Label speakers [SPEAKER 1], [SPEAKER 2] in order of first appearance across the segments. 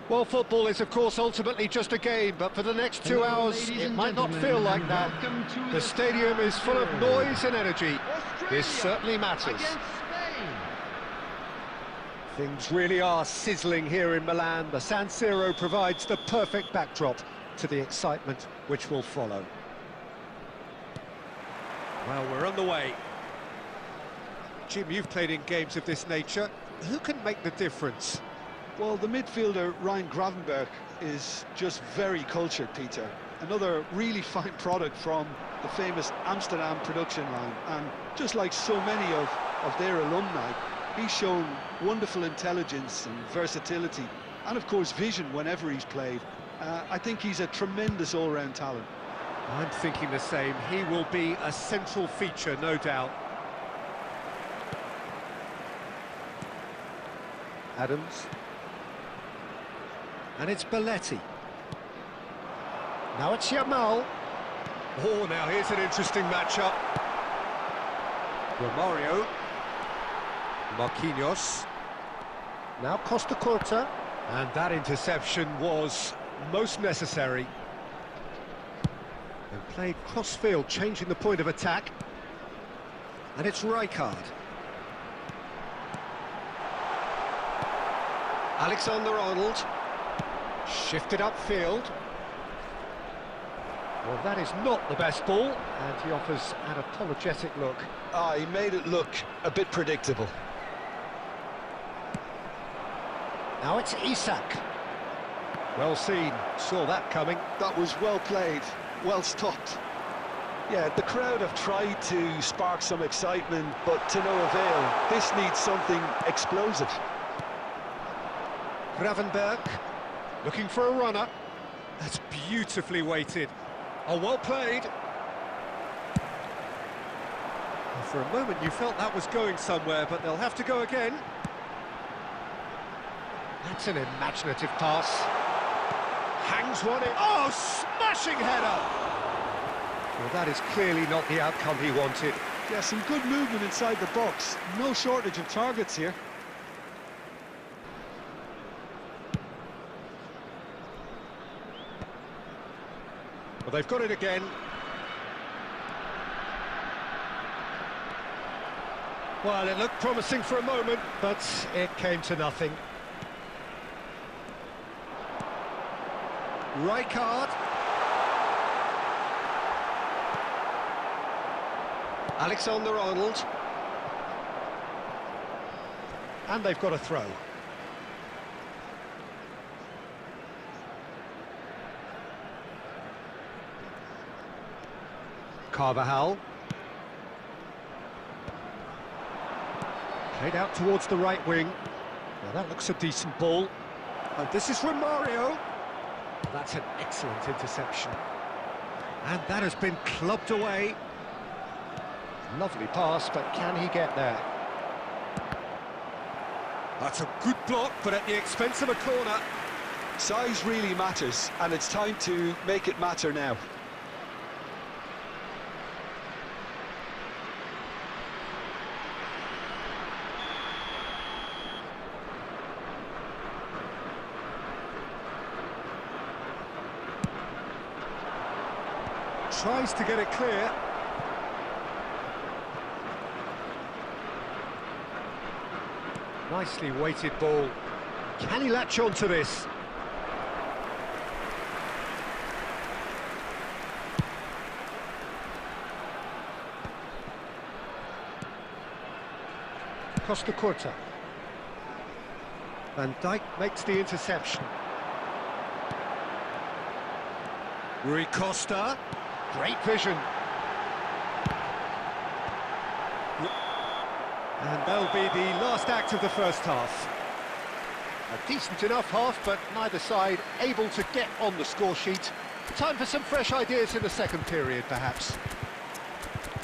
[SPEAKER 1] Well, football is, of course, ultimately just a game, but for the next 2 hours, it might not feel like that. The stadium is full of noise and energy. This certainly matters. Things really are sizzling here in Milan. The San Siro provides the perfect backdrop to the excitement which will follow. Well, we're on the way. Jim, you've played in games of this nature. Who can make the difference?
[SPEAKER 2] Well, the midfielder Ryan Gravenberch is just very cultured, Peter. Another really fine product from the famous Amsterdam production line. And just like so many of their alumni, he's shown wonderful intelligence and versatility, and of course vision whenever he's played. I think he's a tremendous all-round talent.
[SPEAKER 1] I'm thinking the same. He will be a central feature, no doubt. Adams. And it's Belletti. Now it's Yamal. Oh, now here's an interesting matchup. Romario. Marquinhos. Now Costa Curta. And that interception was most necessary. And played cross-field, changing the point of attack. And it's Rijkaard. Alexander-Arnold. Shifted upfield. Well, that is not the best ball, and he offers an apologetic look.
[SPEAKER 2] He made it look a bit predictable.
[SPEAKER 1] Now it's Isak. Well seen, saw that coming.
[SPEAKER 2] That was well played, well stopped. Yeah, the crowd have tried to spark some excitement, but to no avail. This needs something explosive.
[SPEAKER 1] Gravenberch, looking for a runner. That's beautifully weighted. Oh, well played. Well, for a moment you felt that was going somewhere, but they'll have to go again. That's an imaginative pass. Hangs one in. Oh, smashing header! Well, that is clearly not the outcome he wanted.
[SPEAKER 2] Yeah, some good movement inside the box. No shortage of targets here.
[SPEAKER 1] Well, they've got it again. Well, it looked promising for a moment, but it came to nothing. Rijkaard. Alexander-Arnold. And they've got a throw. Carvajal. Played out towards the right wing. Well, that looks a decent ball. And this is from Mario. That's an excellent interception. And that has been clubbed away. Lovely pass, but can he get there? That's a good block, but at the expense of a corner.
[SPEAKER 2] Size really matters, and it's time to make it matter now.
[SPEAKER 1] Tries to get it clear. Nicely weighted ball. Can he latch on to this? Costa Curta. Van Dijk makes the interception. Rui Costa. Great vision. And that'll be the last act of the first half. A decent enough half, but neither side able to get on the score sheet. Time for some fresh ideas in the second period, perhaps.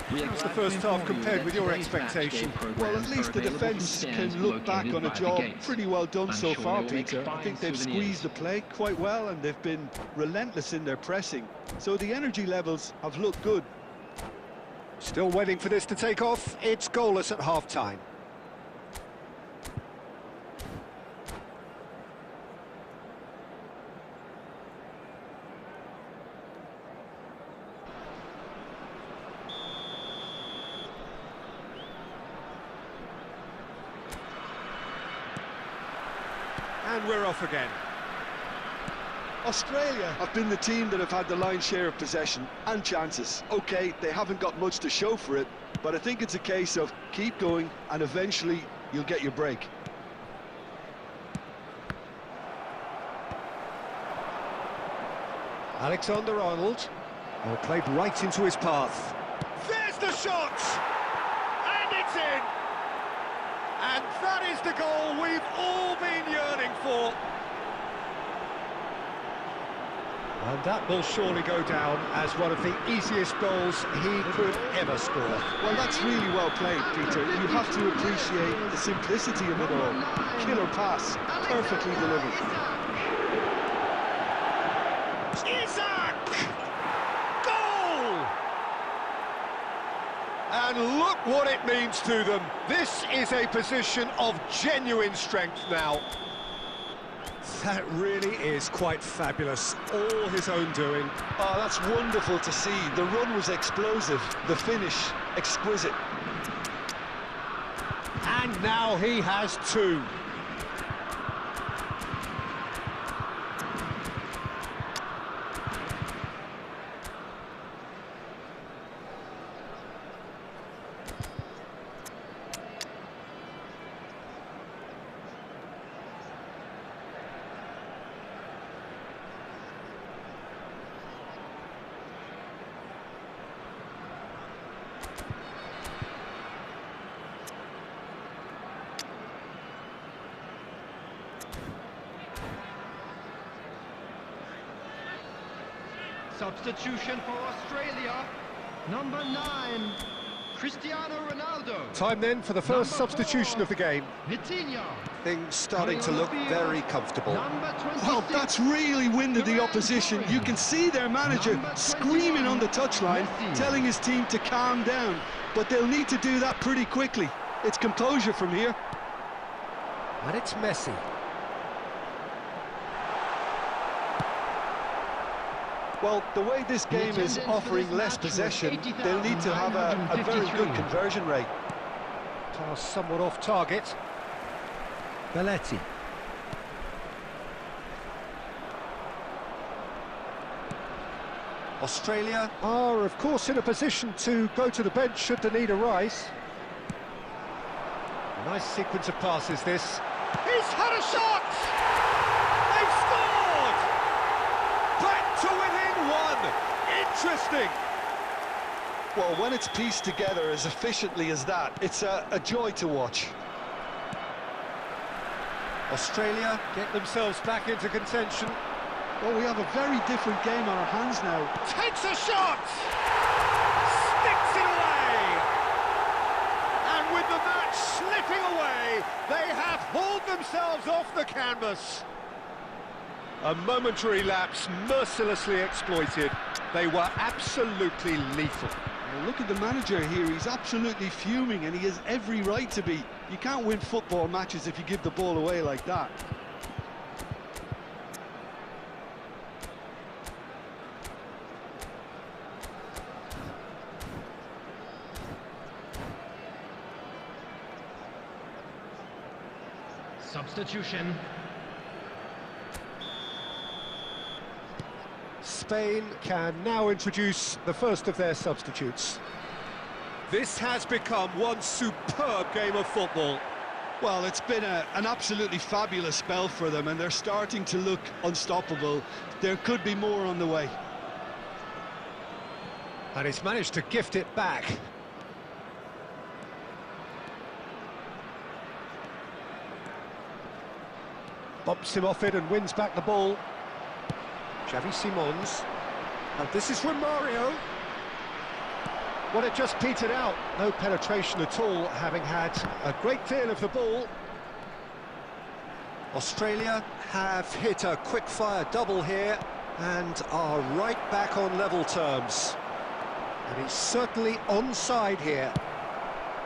[SPEAKER 1] How's the first half compared with your expectation?
[SPEAKER 2] Well, at least the defence can look back on a job pretty well done so far, Peter. I think they've squeezed the play quite well and they've been relentless in their pressing. So the energy levels have looked good.
[SPEAKER 1] Still waiting for this to take off. It's goalless at half-time. And we're off again.
[SPEAKER 2] Australia have been the team that have had the lion's share of possession and chances. OK, they haven't got much to show for it, but I think it's a case of keep going and eventually you'll get your break.
[SPEAKER 1] Alexander-Arnold. Well, played right into his path. There's the shot! And it's in! And that is the goal we've all been yearning for. And that will surely go down as one of the easiest goals he could ever score.
[SPEAKER 2] Well, that's really well played, Peter. You have to appreciate the simplicity of it all. Killer pass, perfectly delivered.
[SPEAKER 1] Isaac! Goal! And look what it means to them. This is a position of genuine strength now. That really is quite fabulous. All his own doing.
[SPEAKER 2] Oh, that's wonderful to see. The run was explosive. The finish, exquisite.
[SPEAKER 1] And now he has two.
[SPEAKER 3] Substitution for Australia, number 9. Cristiano Ronaldo.
[SPEAKER 1] Time then for the first substitution of the game.
[SPEAKER 3] Vitinha.
[SPEAKER 4] Things starting to look very comfortable.
[SPEAKER 2] Well, that's really winded the opposition. You can see their manager screaming on the touchline, telling his team to calm down. But they'll need to do that pretty quickly. It's composure from here.
[SPEAKER 1] And it's Messi.
[SPEAKER 2] Well, the way this game is offering less possession, they'll need to have a very good conversion rate.
[SPEAKER 1] Pass somewhat off target. Belletti.
[SPEAKER 4] Australia
[SPEAKER 1] are, of course, in a position to go to the bench should the need arise. Nice sequence of passes, this. He's had a shot! They've scored! Back to within one! Interesting!
[SPEAKER 2] Well, when it's pieced together as efficiently as that, it's a joy to watch.
[SPEAKER 4] Australia
[SPEAKER 1] get themselves back into contention.
[SPEAKER 2] Well, we have a very different game on our hands now.
[SPEAKER 1] Takes a shot! Sticks it away! And with the match slipping away, they have hauled themselves off the canvas. A momentary lapse mercilessly exploited. They were absolutely lethal.
[SPEAKER 2] Well, look at the manager here, he's absolutely fuming and he has every right to be. You can't win football matches if you give the ball away like that.
[SPEAKER 3] Substitution.
[SPEAKER 1] Spain can now introduce the first of their substitutes. This has become one superb game of football.
[SPEAKER 2] Well, it's been an absolutely fabulous spell for them and they're starting to look unstoppable. There could be more on the way.
[SPEAKER 1] And he's managed to gift it back. Bumps him off it and wins back the ball. Xavi Simons. And this is Romario. Well, it just petered out. No penetration at all, having had a great deal of the ball.
[SPEAKER 4] Australia have hit a quick-fire double here and are right back on level terms.
[SPEAKER 1] And he's certainly onside here.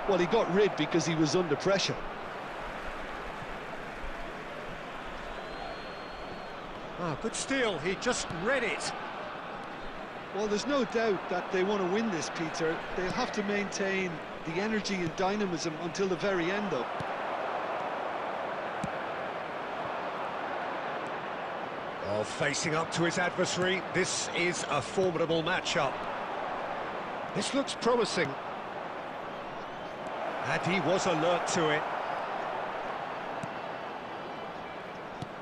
[SPEAKER 2] Well, he got rid because he was under pressure.
[SPEAKER 1] Ah, good steal, he just read it.
[SPEAKER 2] Well, there's no doubt that they want to win this, Peter. They'll have to maintain the energy and dynamism until the very end, though.
[SPEAKER 1] Oh, facing up to his adversary, this is a formidable matchup. This looks promising. And he was alert to it.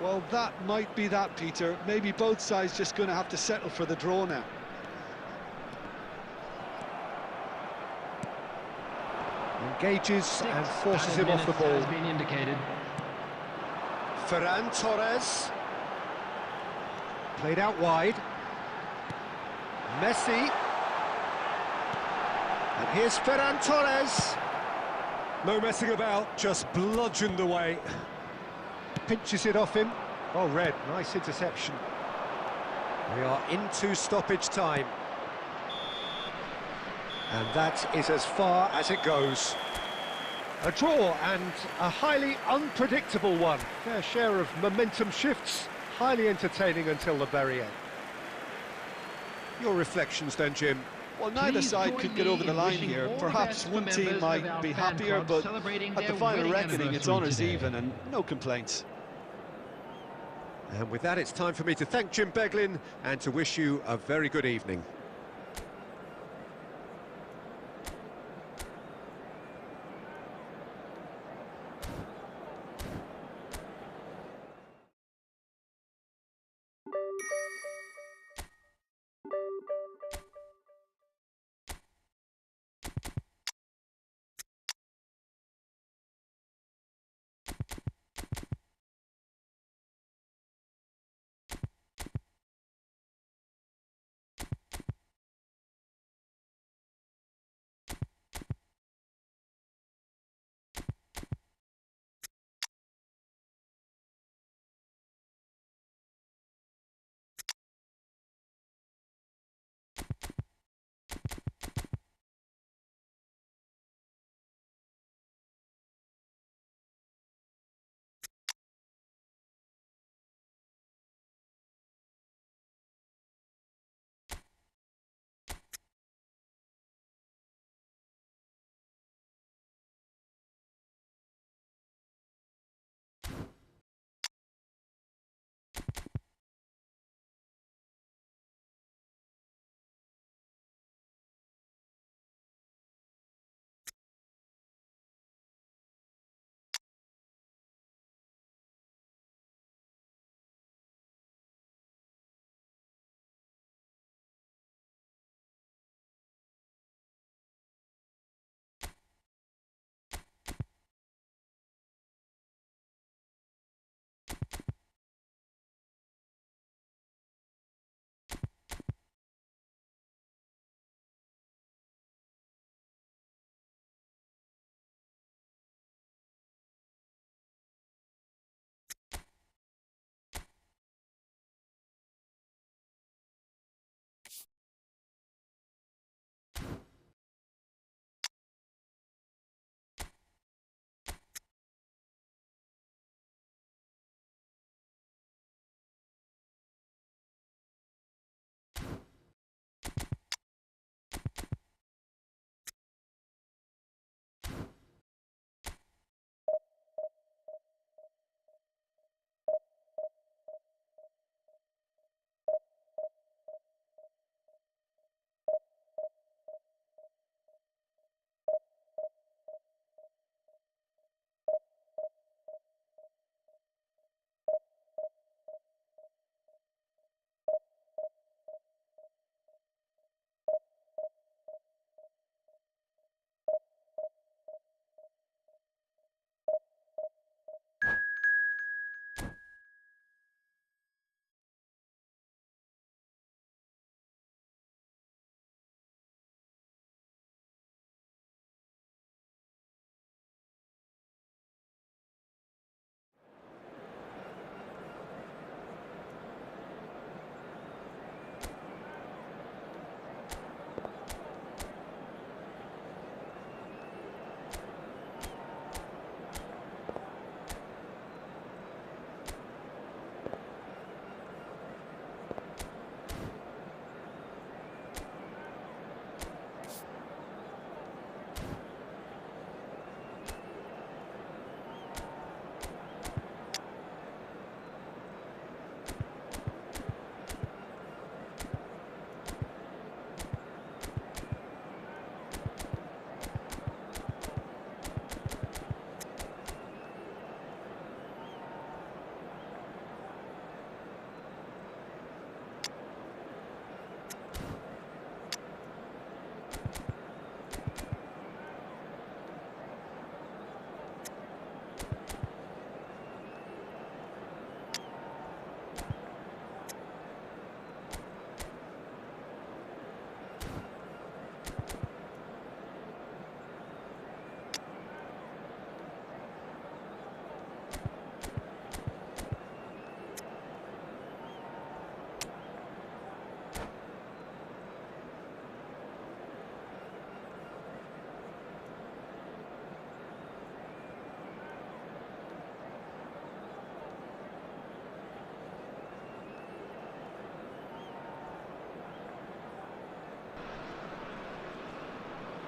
[SPEAKER 2] Well, that might be that, Peter. Maybe both sides just going to have to settle for the draw now.
[SPEAKER 1] Engages and forces him off the ball.
[SPEAKER 3] Has been indicated.
[SPEAKER 1] Ferran Torres. Played out wide. Messi. And here's Ferran Torres. No messing about, just bludgeoned away. Pinches it off him. Oh, red, nice interception. We are into stoppage time. And that is as far as it goes. A draw and a highly unpredictable one. Fair share of momentum shifts, highly entertaining until the very end. Your reflections then, Jim?
[SPEAKER 2] Well, neither side could get over the line here. Perhaps one team might be happier, but at the final reckoning, it's honours even and no complaints.
[SPEAKER 1] And with that, it's time for me to thank Jim Beglin and to wish you a very good evening.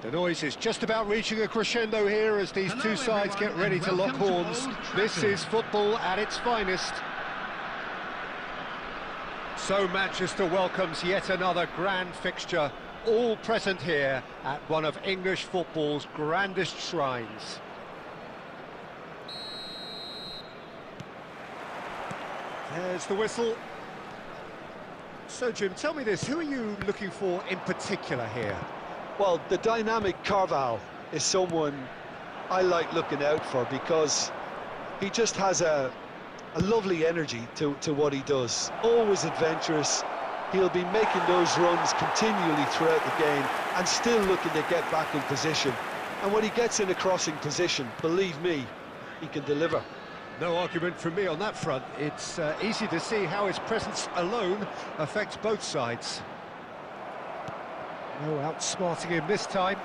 [SPEAKER 1] The noise is just about reaching a crescendo here as these two sides get ready to lock horns. This is football at its finest. So Manchester welcomes yet another grand fixture, all present here at one of English football's grandest shrines. There's the whistle. So, Jim, tell me this, who are you looking for in particular here?
[SPEAKER 2] Well, the dynamic Carval is someone I like looking out for because he just has a lovely energy to what he does. Always adventurous. He'll be making those runs continually throughout the game and still looking to get back in position. And when he gets in a crossing position, believe me, he can deliver.
[SPEAKER 1] No argument from me on that front. It's easy to see how his presence alone affects both sides. No outsmarting him this time.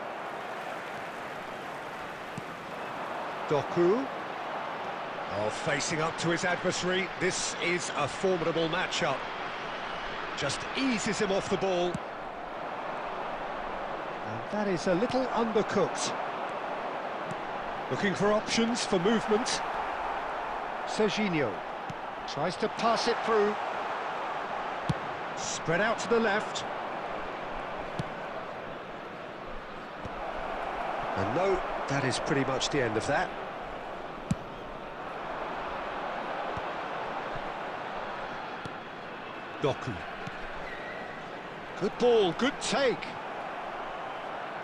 [SPEAKER 1] Doku. Oh, facing up to his adversary. This is a formidable matchup. Just eases him off the ball. And that is a little undercooked. Looking for options for movement. Serginho tries to pass it through. Spread out to the left. And no, that is pretty much the end of that. Doku. Good ball, good take.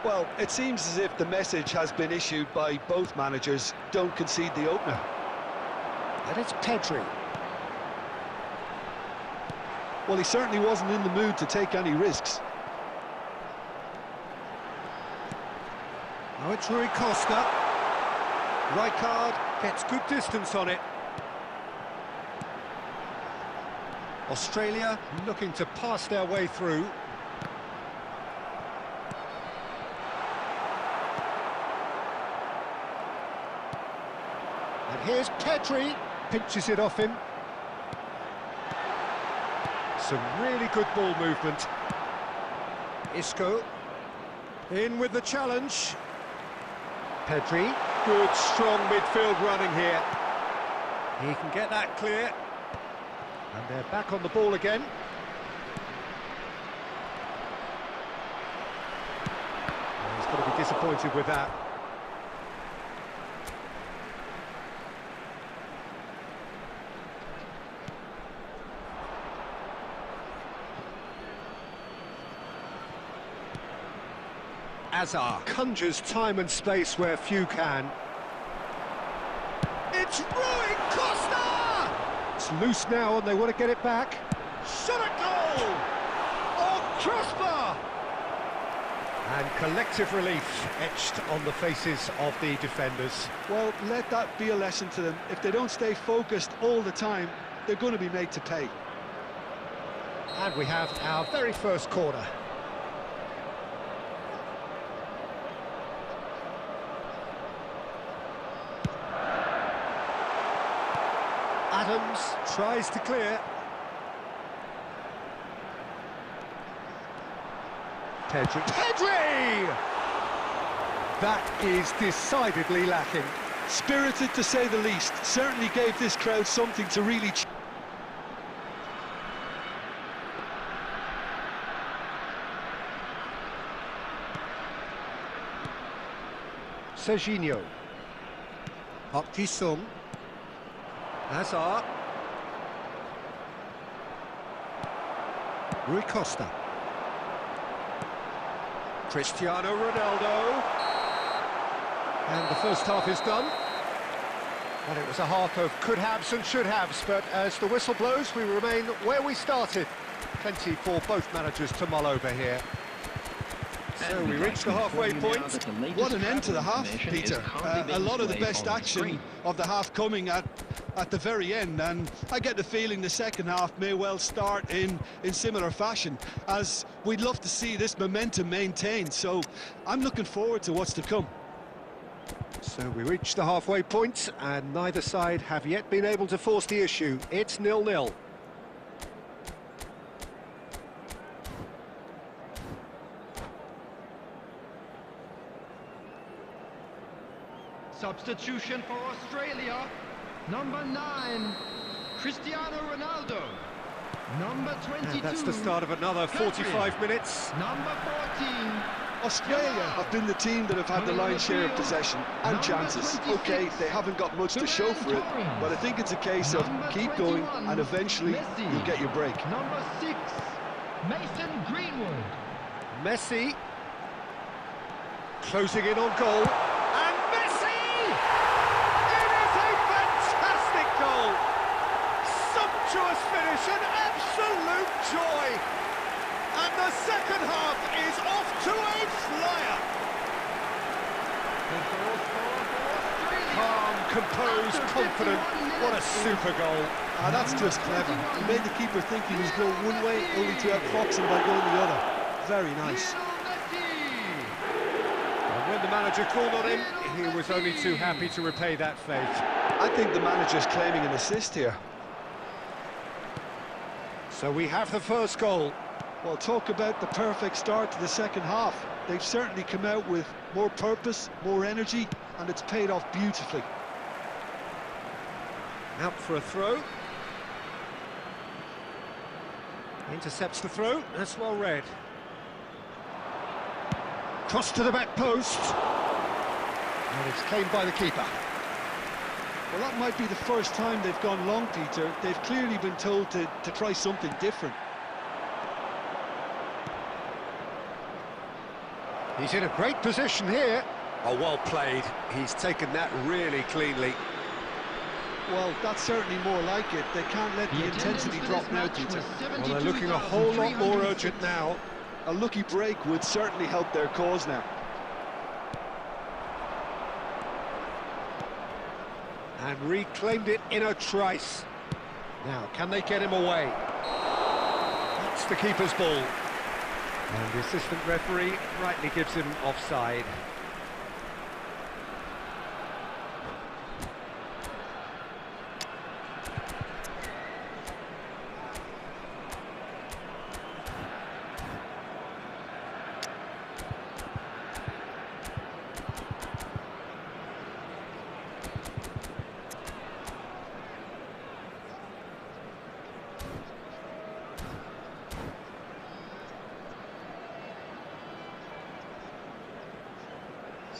[SPEAKER 2] Well, it seems as if the message has been issued by both managers: don't concede the opener.
[SPEAKER 1] And it's Pedri.
[SPEAKER 2] Well, he certainly wasn't in the mood to take any risks.
[SPEAKER 1] Now it's Rui Costa. Rijkaard gets good distance on it. Australia looking to pass their way through. And here's Pedri, pinches it off him. Some really good ball movement. Isco in with the challenge. Pedri, good strong midfield running here. He can get that clear. And they're back on the ball again. Oh, he's got to be disappointed with that. Azar conjures time and space where few can. It's Rui Costa! It's loose now and they want to get it back. Shot at goal! Oh, crossbar! And collective relief etched on the faces of the defenders.
[SPEAKER 2] Well, let that be a lesson to them. If they don't stay focused all the time, they're going to be made to pay.
[SPEAKER 1] And we have our very first corner. Adams tries to clear. Pedri! That is decidedly lacking.
[SPEAKER 2] Spirited to say the least. Certainly gave this crowd something to really...
[SPEAKER 1] Serginho. Park Ji-sung. Hazard. Rui Costa. Cristiano Ronaldo. And the first half is done. And it was a half of could-haves and should-haves, but as the whistle blows, we remain where we started. Plenty for both managers to mull over here. So we reach the halfway point.
[SPEAKER 2] What an end to the half, Peter. A lot of the best action of the half coming at the very end, and I get the feeling the second half may well start in similar fashion, as we'd love to see this momentum maintained. So I'm looking forward to what's to come.
[SPEAKER 1] So we reach the halfway point, and neither side have yet been able to force the issue. It's 0-0.
[SPEAKER 3] Substitution for Australia. Number 9, Cristiano Ronaldo. Number 22.
[SPEAKER 4] And that's the start of another 45 minutes.
[SPEAKER 3] Number 14.
[SPEAKER 2] Australia have been the team that have had the lion's share of possession and chances. Okay, they haven't got much to show for it, but I think it's a case of keep going and eventually you'll get your break.
[SPEAKER 3] Number 6, Mason Greenwood.
[SPEAKER 4] Messi closing in on goal. And Messi! It is a fantastic goal! Sumptuous finish, an absolute joy! And the second half is off to a flyer! Calm, composed, confident. What a super goal.
[SPEAKER 2] Ah, that's just clever. He made the keeper think he was going one way, only to outfox him by going the other. Very nice.
[SPEAKER 4] And when the manager called on him, he was only too happy to repay that faith.
[SPEAKER 2] I think the manager's claiming an assist here.
[SPEAKER 4] So we have the first goal.
[SPEAKER 2] Well, talk about the perfect start to the second half. They've certainly come out with more purpose, more energy, and it's paid off beautifully.
[SPEAKER 4] Out for a throw. Intercepts the throw, that's well read. Cross to the back post.
[SPEAKER 1] And it's claimed by the keeper.
[SPEAKER 2] Well, that might be the first time they've gone long, Peter. They've clearly been told to try something different.
[SPEAKER 1] He's in a great position here.
[SPEAKER 4] Oh, well played. He's taken that really cleanly.
[SPEAKER 2] Well, that's certainly more like it. They can't let the intensity drop now, Peter.
[SPEAKER 4] Well, they're looking a whole lot more urgent now.
[SPEAKER 2] A lucky break would certainly help their cause now.
[SPEAKER 4] And reclaimed it in a trice.
[SPEAKER 1] Now, can they get him away?
[SPEAKER 4] That's the keeper's ball. And the assistant referee rightly gives him offside.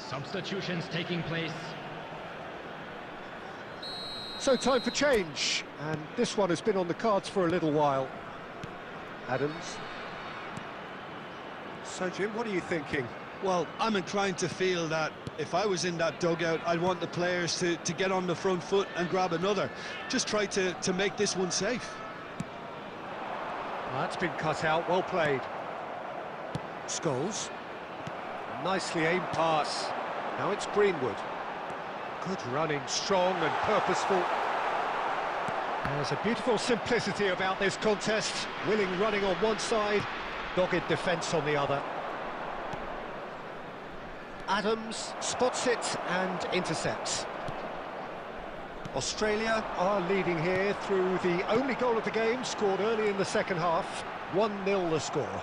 [SPEAKER 3] Substitutions taking place.
[SPEAKER 1] So time for change, and this one has been on the cards for a little while.
[SPEAKER 4] Adams. So, Jim, what are you thinking?
[SPEAKER 2] Well, I'm inclined to feel that if I was in that dugout, I'd want the players to get on the front foot and grab another. Just try to make this one safe.
[SPEAKER 4] Well, that's been cut out, well played. Scholes. Nicely aimed pass. Now it's Greenwood. Good running, strong and purposeful.
[SPEAKER 1] There's a beautiful simplicity about this contest. Willing running on one side, dogged defence on the other. Adams spots it and intercepts. Australia are leading here through the only goal of the game, scored early in the second half. 1-0 the score.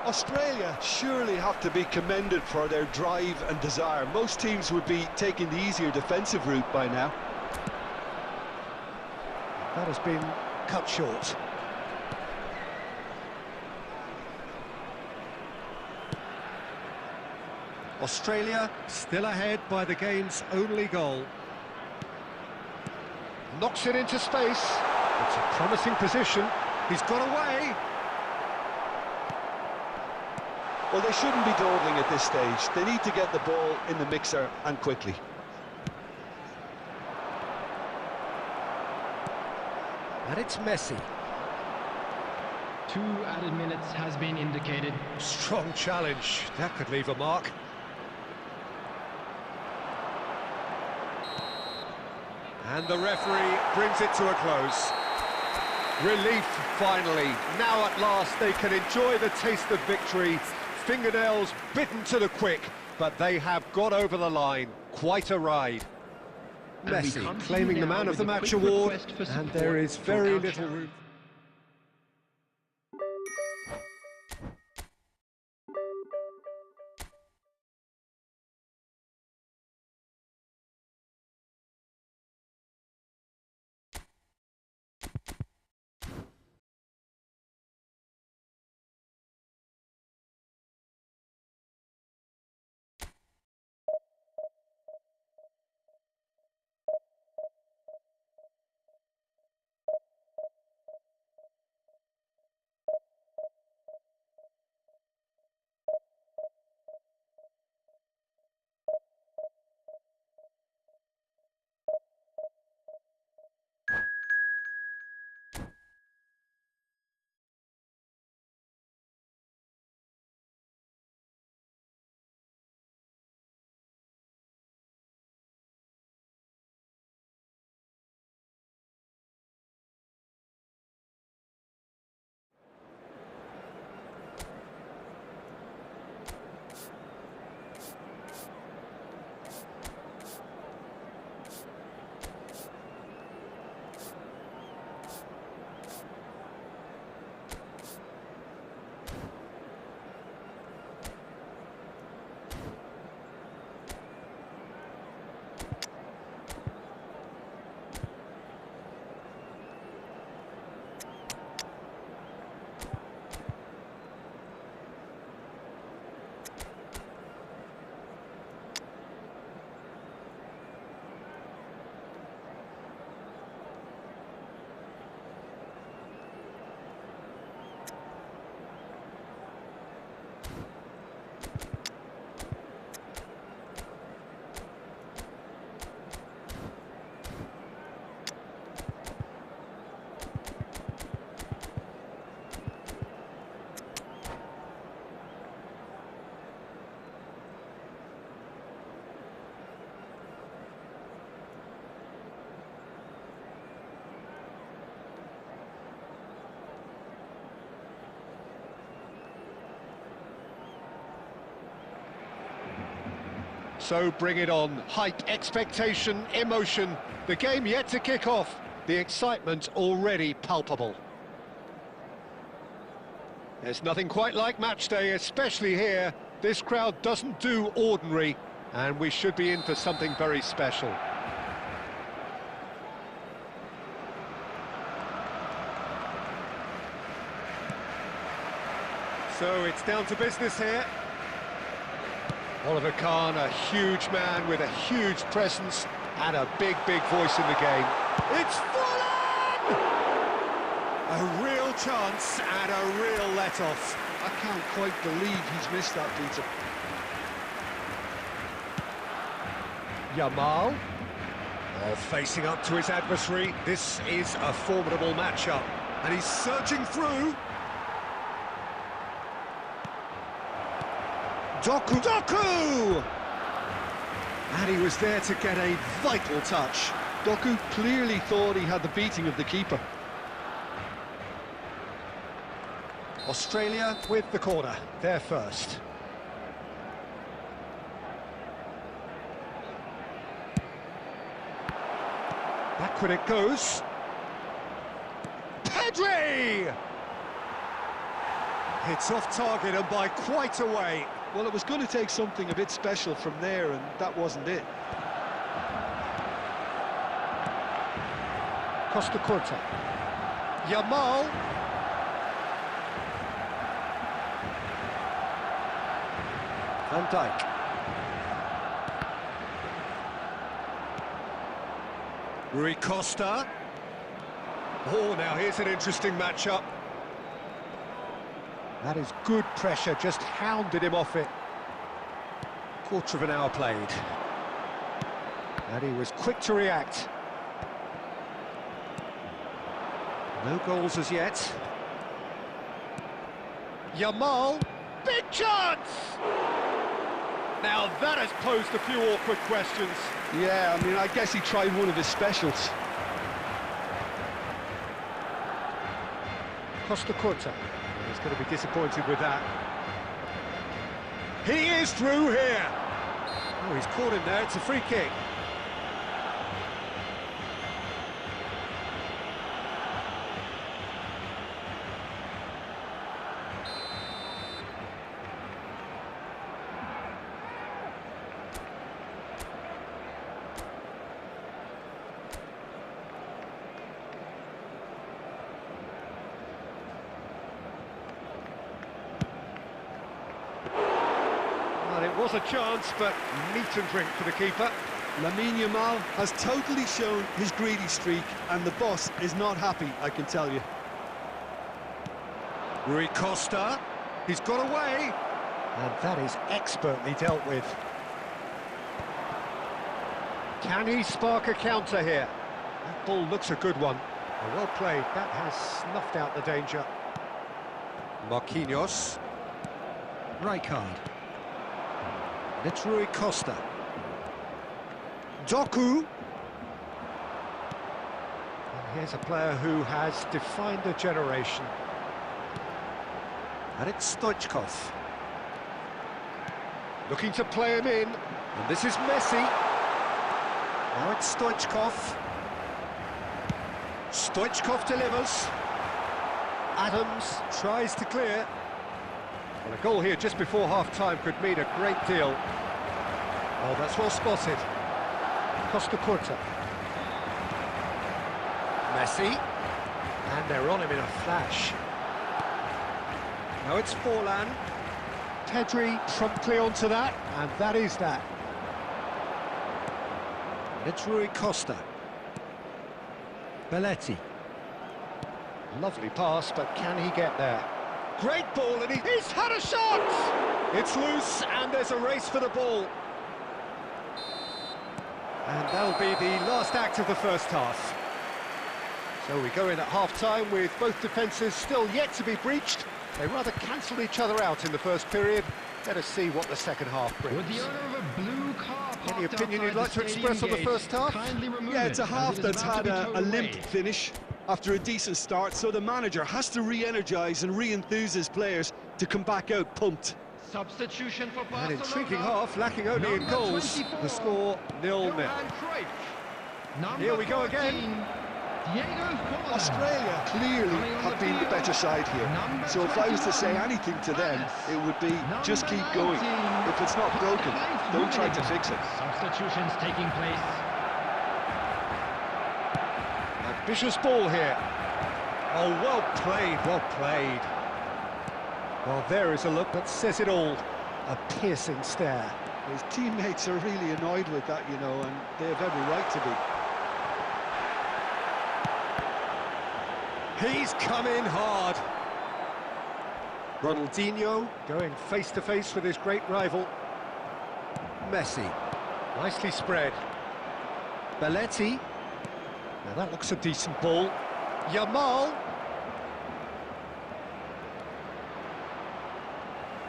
[SPEAKER 2] Australia surely have to be commended for their drive and desire. Most teams would be taking the easier defensive route by now.
[SPEAKER 1] That has been cut short.
[SPEAKER 4] Australia still ahead by the game's only goal.
[SPEAKER 1] Knocks it into space. It's a promising position. He's got away.
[SPEAKER 2] Well, they shouldn't be dawdling at this stage. They need to get the ball in the mixer and quickly.
[SPEAKER 4] And it's Messi.
[SPEAKER 3] 2 added minutes has been indicated.
[SPEAKER 4] Strong challenge. That could leave a mark. And the referee brings it to a close.
[SPEAKER 1] Relief, finally. Now at last they can enjoy the taste of victory. Fingernails bitten to the quick, but they have got over the line. Quite a ride.
[SPEAKER 4] Messi claiming the Man of the Match award, and there is very little room.
[SPEAKER 1] So bring it on. Hype, expectation, emotion. The game yet to kick off. The excitement already palpable. There's nothing quite like match day, especially here. This crowd doesn't do ordinary, and we should be in for something very special. So it's down to business here. Oliver Kahn, a huge man with a huge presence and a big, big voice in the game. It's fallen! A real chance and a real let-off.
[SPEAKER 2] I can't quite believe he's missed that, Peter.
[SPEAKER 1] Yamal. Oh, facing up to his adversary. This is a formidable matchup. And he's surging through. Doku! And he was there to get a vital touch.
[SPEAKER 2] Doku clearly thought he had the beating of the keeper.
[SPEAKER 1] Australia with the corner, they're first. Backward it goes. Pedri! It's off target and by quite a way.
[SPEAKER 2] Well, it was going to take something a bit special from there, and that wasn't it.
[SPEAKER 1] Costa Curta. Yamal. Van Dijk. Rui Costa. Oh, now here's an interesting matchup. That is good pressure, just hounded him off it. Quarter of an hour played. And he was quick to react. No goals as yet. Yamal, big chance! Now that has posed a few awkward questions.
[SPEAKER 2] Yeah, I mean, I guess he tried one of his specials.
[SPEAKER 1] Costa Curta. He's going to be disappointed with that. He is through here. Oh, he's caught him there. It's a free kick. It was a chance, but meat and drink for the keeper.
[SPEAKER 2] Lamine Yamal has totally shown his greedy streak, and the boss is not happy, I can tell you.
[SPEAKER 1] Rui Costa, he's got away. And that is expertly dealt with. Can he spark a counter here? That ball looks a good one. Well played, that has snuffed out the danger. Marquinhos. Rijkaard. It's Rui Costa. Doku. And here's a player who has defined a generation. And it's Stoichkov. Looking to play him in. And this is Messi. Now it's Stoichkov. Stoichkov delivers. Adams tries to clear. Well, a goal here just before half-time could mean a great deal. Oh, that's well spotted. Costa Curta. Messi. And they're on him in a flash. Now it's Forlan. Pedri promptly onto that, and that is that. And it's Rui Costa. Belletti. Lovely pass, but can he get there? Great ball, and he's had a shot! It's loose, and there's a race for the ball. And that'll be the last act of the first half. So we go in at half-time with both defences still yet to be breached. They rather cancelled each other out in the first period. Let us see what the second half brings.
[SPEAKER 3] With the owner of a blue car
[SPEAKER 1] Any opinion you'd like to express on the first half?
[SPEAKER 2] Yeah, it's a half that's had a limp finish after a decent start, so the manager has to re-energise and re-enthuse his players to come back out pumped.
[SPEAKER 3] Substitution for
[SPEAKER 1] An
[SPEAKER 3] Barcelona.
[SPEAKER 1] intriguing half, lacking only in
[SPEAKER 3] Number
[SPEAKER 1] goals.
[SPEAKER 3] 24.
[SPEAKER 1] The score 0-0. Here we go again.
[SPEAKER 2] Australia clearly have been the better side here. So if I was to say anything to them, it would be just keep going. If it's not broken, don't try to fix it.
[SPEAKER 3] Substitutions taking place.
[SPEAKER 1] Ambitious ball here. Oh, well played, well played. Well, there is a look that says it all. A piercing stare.
[SPEAKER 2] His teammates are really annoyed with that, you know, and they have every right to be.
[SPEAKER 1] He's come in hard. Ronaldinho going face-to-face with his great rival. Messi. Nicely spread. Belletti. Now that looks a decent ball. Yamal.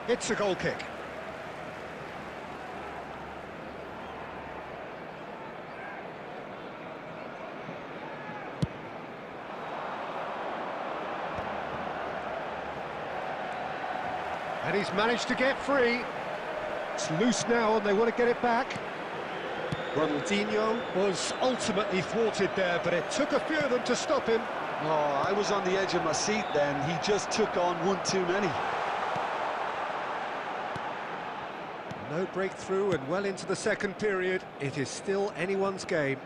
[SPEAKER 1] It's a goal kick. And he's managed to get free. It's loose now and they want to get it back. Ronaldinho was ultimately thwarted there, but it took a few of them to stop him.
[SPEAKER 2] Oh, I was on the edge of my seat then. He just took on one too many.
[SPEAKER 1] No breakthrough and well into the second period. It is still anyone's game.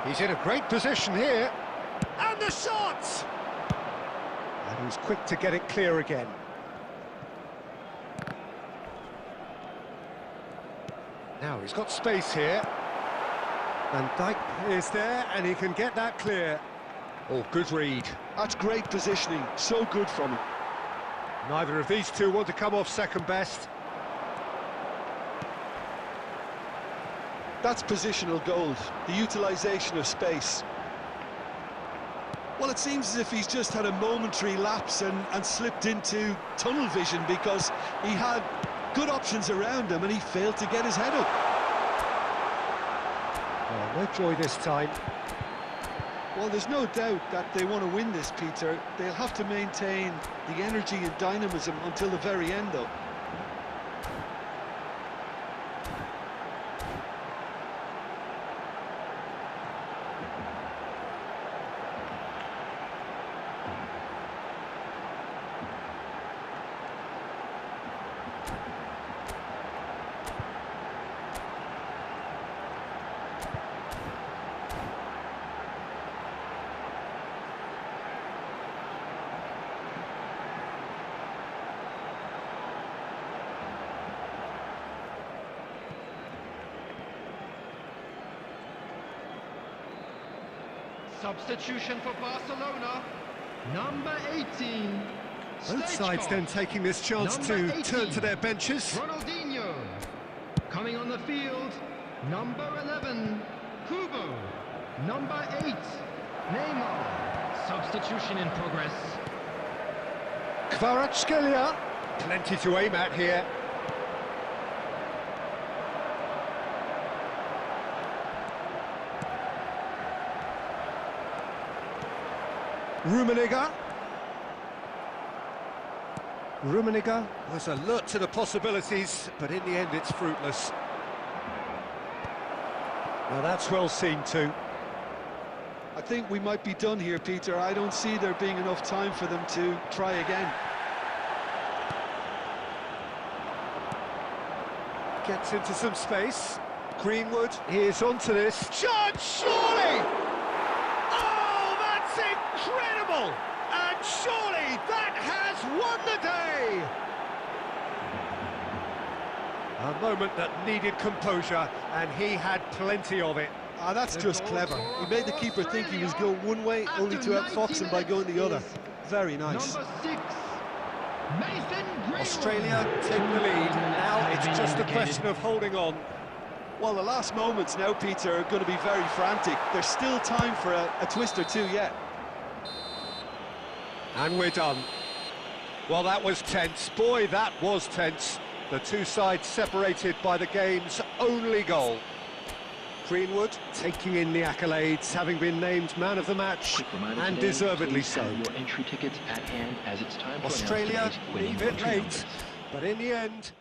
[SPEAKER 1] He's in a great position here. And the shot! And he was quick to get it clear again. Now he's got space here. Van Dijk is there and he can get that clear. Oh, good read.
[SPEAKER 2] That's great positioning. So good from him.
[SPEAKER 1] Neither of these two want to come off second best.
[SPEAKER 2] That's positional gold, the utilisation of space. Well, it seems as if he's just had a momentary lapse and slipped into tunnel vision because he had good options around him and he failed to get his head up.
[SPEAKER 1] Oh, no joy this time.
[SPEAKER 2] Well, there's no doubt that they want to win this, Peter. They'll have to maintain the energy and dynamism until the very end, though.
[SPEAKER 3] Substitution for Barcelona, number 18.
[SPEAKER 1] Both sides then taking this chance to turn to their benches.
[SPEAKER 3] Ronaldinho. Coming on the field, number 11. Kubo. Number 8. Neymar. Substitution in progress.
[SPEAKER 1] Kvaratskhelia. Plenty to aim at here. Rummenigge was alert to the possibilities, but in the end it's fruitless. Now that's well seen too.
[SPEAKER 2] I think we might be done here, Peter. I don't see there being enough time for them to try again.
[SPEAKER 1] Gets into some space. Greenwood is onto this. Chance, surely! Oh, that's incredible! And surely that has won the day! A moment that needed composure, and he had plenty of it.
[SPEAKER 2] Ah, that's just clever. He made the keeper think he was going one way, only to outfox him by going the other. Very nice.
[SPEAKER 3] Number 6. Mason Greenwood.
[SPEAKER 1] Australia take the lead. Now it's just a question of holding on.
[SPEAKER 2] Well, the last moments now, Peter, are going to be very frantic. There's still time for a twist or two yet.
[SPEAKER 1] And we're done. Well, that was tense. Boy, that was tense. The two sides separated by the game's only goal. Greenwood taking in the accolades, having been named man of the match, and
[SPEAKER 3] today,
[SPEAKER 1] deservedly so.
[SPEAKER 3] Your entry tickets at hand as it's time
[SPEAKER 1] Australia
[SPEAKER 3] to
[SPEAKER 1] leave it late, but in the end...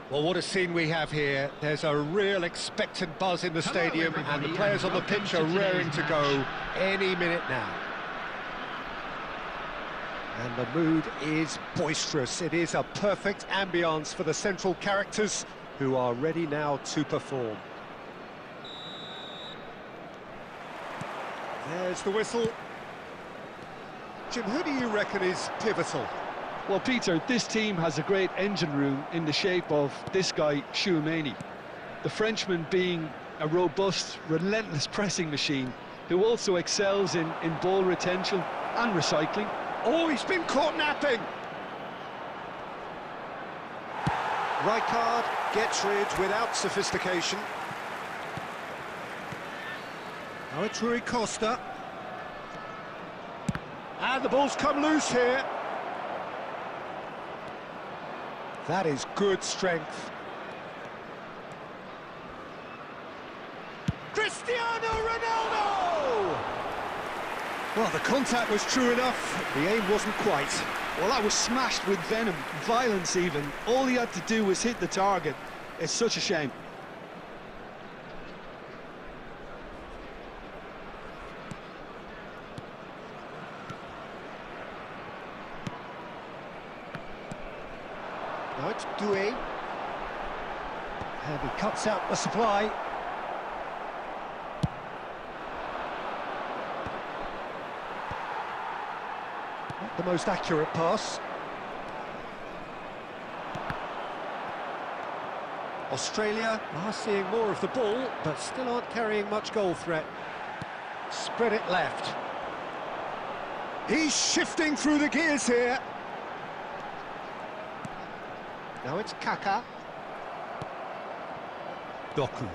[SPEAKER 1] Well, what a scene we have here. There's a real expectant buzz in the stadium, and the players on the pitch are raring to go any minute now. And the mood is boisterous. It is a perfect ambience for the central characters, who are ready now to perform. There's the whistle. Jim, who do you reckon is pivotal?
[SPEAKER 2] Well, Peter, this team has a great engine room in the shape of this guy, Tchouaméni. The Frenchman being a robust, relentless pressing machine who also excels in ball retention and recycling.
[SPEAKER 1] Oh, he's been caught napping! Rijkaard gets rid without sophistication. Now it's Rui Costa. And the ball's come loose here. That is good strength. Cristiano Ronaldo! Well, the contact was true enough, the aim wasn't quite.
[SPEAKER 2] Well, that was smashed with venom, violence even. All he had to do was hit the target. It's such a shame.
[SPEAKER 1] Now it's Doué. And he cuts out the supply. Not the most accurate pass. Australia are seeing more of the ball, but still aren't carrying much goal threat. Spread it left. He's shifting through the gears here. Now it's Kaka. Doku.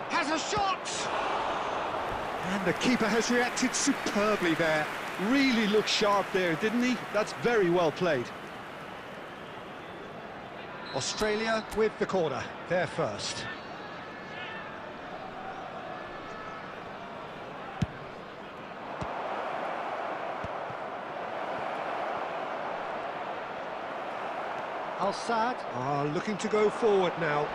[SPEAKER 1] Has a shot! And the keeper has reacted superbly there.
[SPEAKER 2] Really looked sharp there, didn't he? That's very well played.
[SPEAKER 1] Australia with the corner, they're first. Al-Saad are looking to go forward now.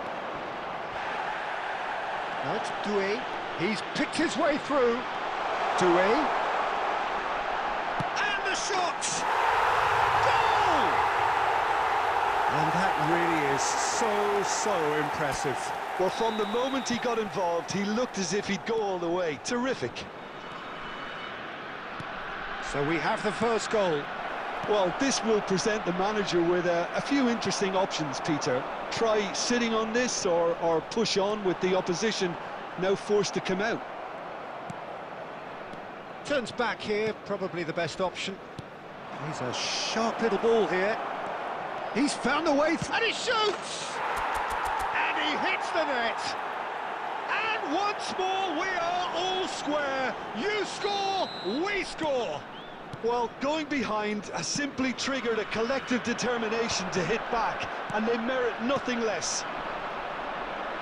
[SPEAKER 1] Now it's Doué. He's picked his way through. Doué. And the shot! Goal! And that really is so impressive.
[SPEAKER 2] Well, from the moment he got involved, he looked as if he'd go all the way. Terrific.
[SPEAKER 1] So we have the first goal.
[SPEAKER 2] Well, this will present the manager with a few interesting options, Peter. Try sitting on this or push on with the opposition now forced to come out.
[SPEAKER 1] Turns back here, probably the best option. He's a sharp little ball here. He's found a way, and he shoots! And he hits the net! And once more, we are all square. You score, we score!
[SPEAKER 2] Well, going behind has simply triggered a collective determination to hit back, and they merit nothing less.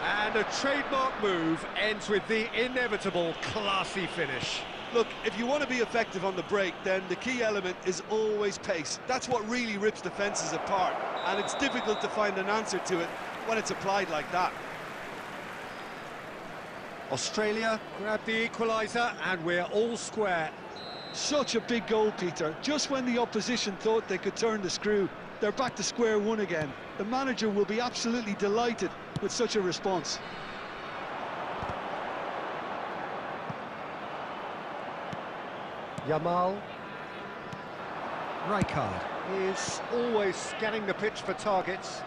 [SPEAKER 1] And a trademark move ends with the inevitable classy finish.
[SPEAKER 2] Look, if you want to be effective on the break, then the key element is always pace. That's what really rips defences apart, and it's difficult to find an answer to it when it's applied like that.
[SPEAKER 1] Australia grab the equaliser, and we're all square.
[SPEAKER 2] Such a big goal, Peter. Just when the opposition thought they could turn the screw, they're back to square one again. The manager will be absolutely delighted with such a response.
[SPEAKER 1] Yamal. Rijkaard is always scanning the pitch for targets.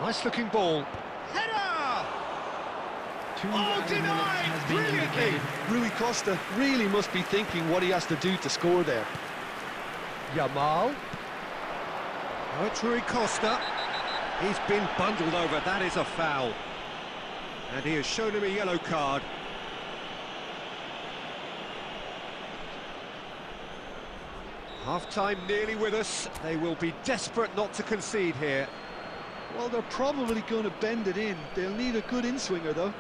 [SPEAKER 1] Nice looking ball. Header! Denied! Brilliantly!
[SPEAKER 2] Rui Costa really must be thinking what he has to do to score there.
[SPEAKER 1] Yamal. Now it's Rui Costa. He's been bundled over, that is a foul. And he has shown him a yellow card. Half-time nearly with us. They will be desperate not to concede here.
[SPEAKER 2] Well, they're probably going to bend it in. They'll need a good in-swinger, though.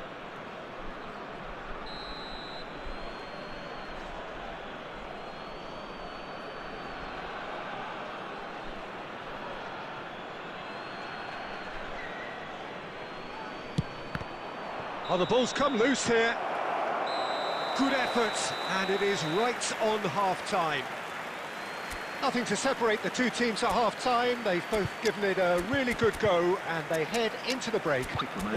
[SPEAKER 1] Oh, the ball's come loose here. Good effort, and it is right on half-time. Nothing to separate the two teams at half-time. They've both given it a really good go, and they head into the break.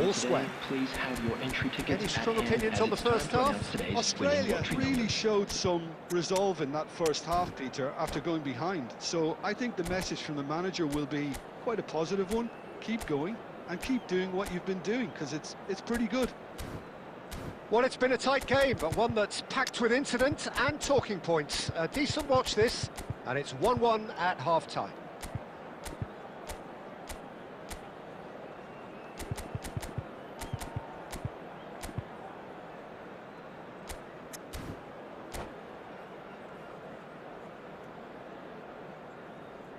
[SPEAKER 1] All square.
[SPEAKER 5] Please have your entry tickets.
[SPEAKER 1] Any strong opinions on the first half?
[SPEAKER 2] Australia really showed some resolve in that first half, Peter, after going behind. So I think the message from the manager will be quite a positive one. Keep going and keep doing what you've been doing, because it's pretty good.
[SPEAKER 1] Well, it's been a tight game, but one that's packed with incident and talking points. A decent watch this, and it's 1-1 at half-time.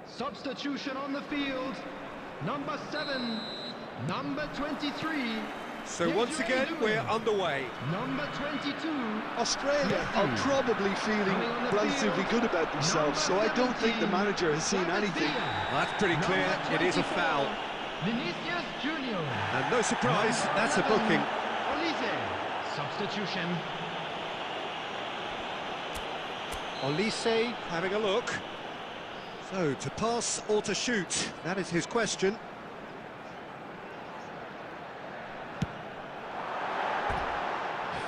[SPEAKER 3] Substitution on the field. Number 7, number 23.
[SPEAKER 1] So once again, we're underway.
[SPEAKER 3] Number 22.
[SPEAKER 2] Australia are probably feeling relatively good about themselves, so I don't think the manager has seen anything.
[SPEAKER 1] That's pretty clear. It is a foul.
[SPEAKER 3] Vinicius Junior.
[SPEAKER 1] And no surprise, that's a booking.
[SPEAKER 3] Substitution.
[SPEAKER 1] Olise having a look. So, to pass or to shoot? That is his question.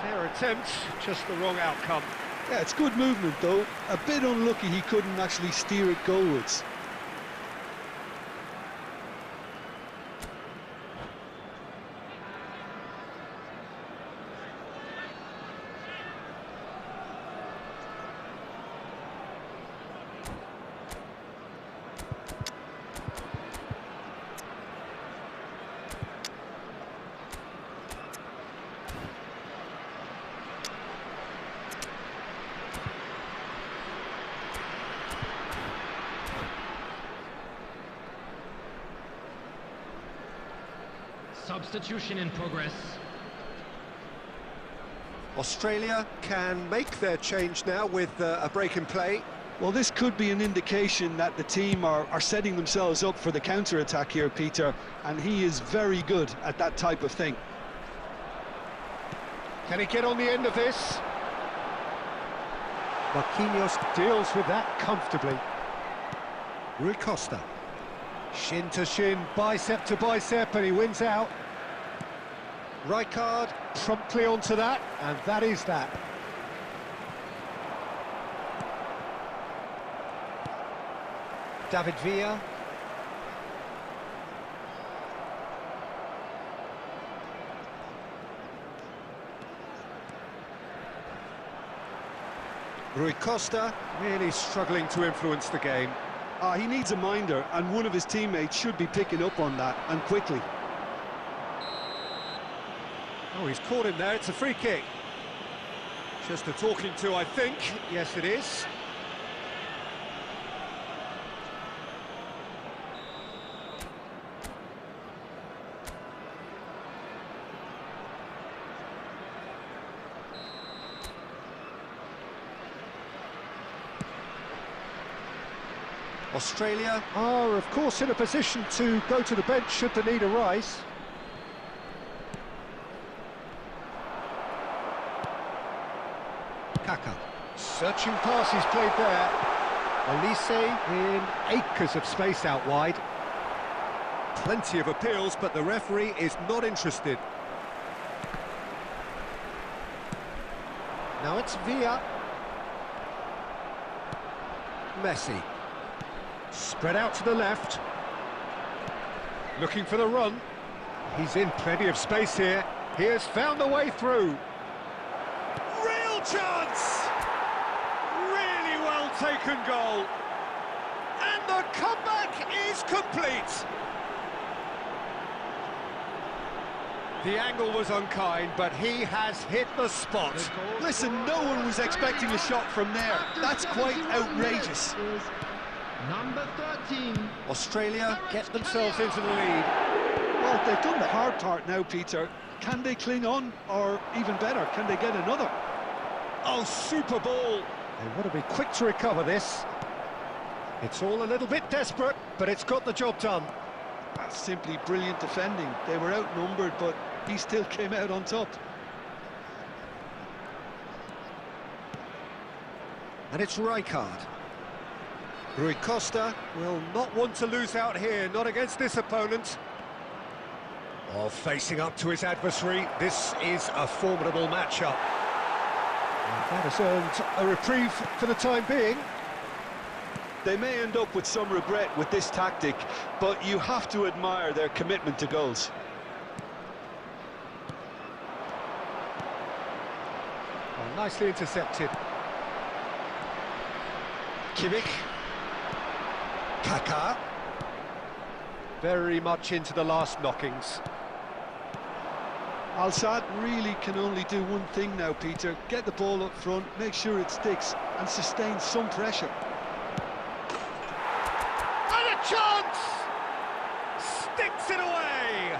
[SPEAKER 1] Fair attempt, just the wrong outcome.
[SPEAKER 2] Yeah, it's good movement though. A bit unlucky he couldn't actually steer it goalwards.
[SPEAKER 3] Substitution in progress.
[SPEAKER 1] Australia can make their change now with a break in play.
[SPEAKER 2] Well, this could be an indication that the team are setting themselves up for the counter-attack here, Peter, and he is very good at that type of thing.
[SPEAKER 1] Can he get on the end of this? Marquinhos deals with that comfortably. Rui Costa. Shin to shin, bicep to bicep, and he wins out. Rijkaard promptly onto that, and that is that. David Villa. Rui Costa really struggling to influence the game.
[SPEAKER 2] He needs a minder, and one of his teammates should be picking up on that, and quickly.
[SPEAKER 1] Oh, he's caught him there, it's a free kick. Just a talking to, I think. Yes, it is. Australia are, of course, in a position to go to the bench should the need arise. Kaka. Searching pass he's played there. Olise in acres of space out wide. Plenty of appeals, but the referee is not interested. Now it's Villa. Messi. Spread out to the left. Looking for the run. He's in plenty of space here. He has found the way through. Real chance! Really well taken goal. And the comeback is complete. The angle was unkind, but he has hit the spot.
[SPEAKER 2] Listen, no one was expecting a shot from there. That's quite outrageous.
[SPEAKER 3] Number 13.
[SPEAKER 1] Australia get themselves into the lead.
[SPEAKER 2] Well, they've done the hard part now, Peter. Can they cling on, or even better, can they get another?
[SPEAKER 1] Oh, super ball. They want to be quick to recover this. It's all a little bit desperate, but it's got the job done.
[SPEAKER 2] That's simply brilliant defending. They were outnumbered, but he still came out on top.
[SPEAKER 1] And it's Rijkaard. Rui Costa will not want to lose out here, not against this opponent. Oh, facing up to his adversary, this is a formidable matchup. And that has earned a reprieve for the time being.
[SPEAKER 2] They may end up with some regret with this tactic, but you have to admire their commitment to goals.
[SPEAKER 1] Oh, nicely intercepted. Kimmich. Kaka. Very much into the last knockings.
[SPEAKER 2] Al-Sadd really can only do one thing now, Peter. Get the ball up front, make sure it sticks, and sustain some pressure.
[SPEAKER 1] And a chance! Sticks it away!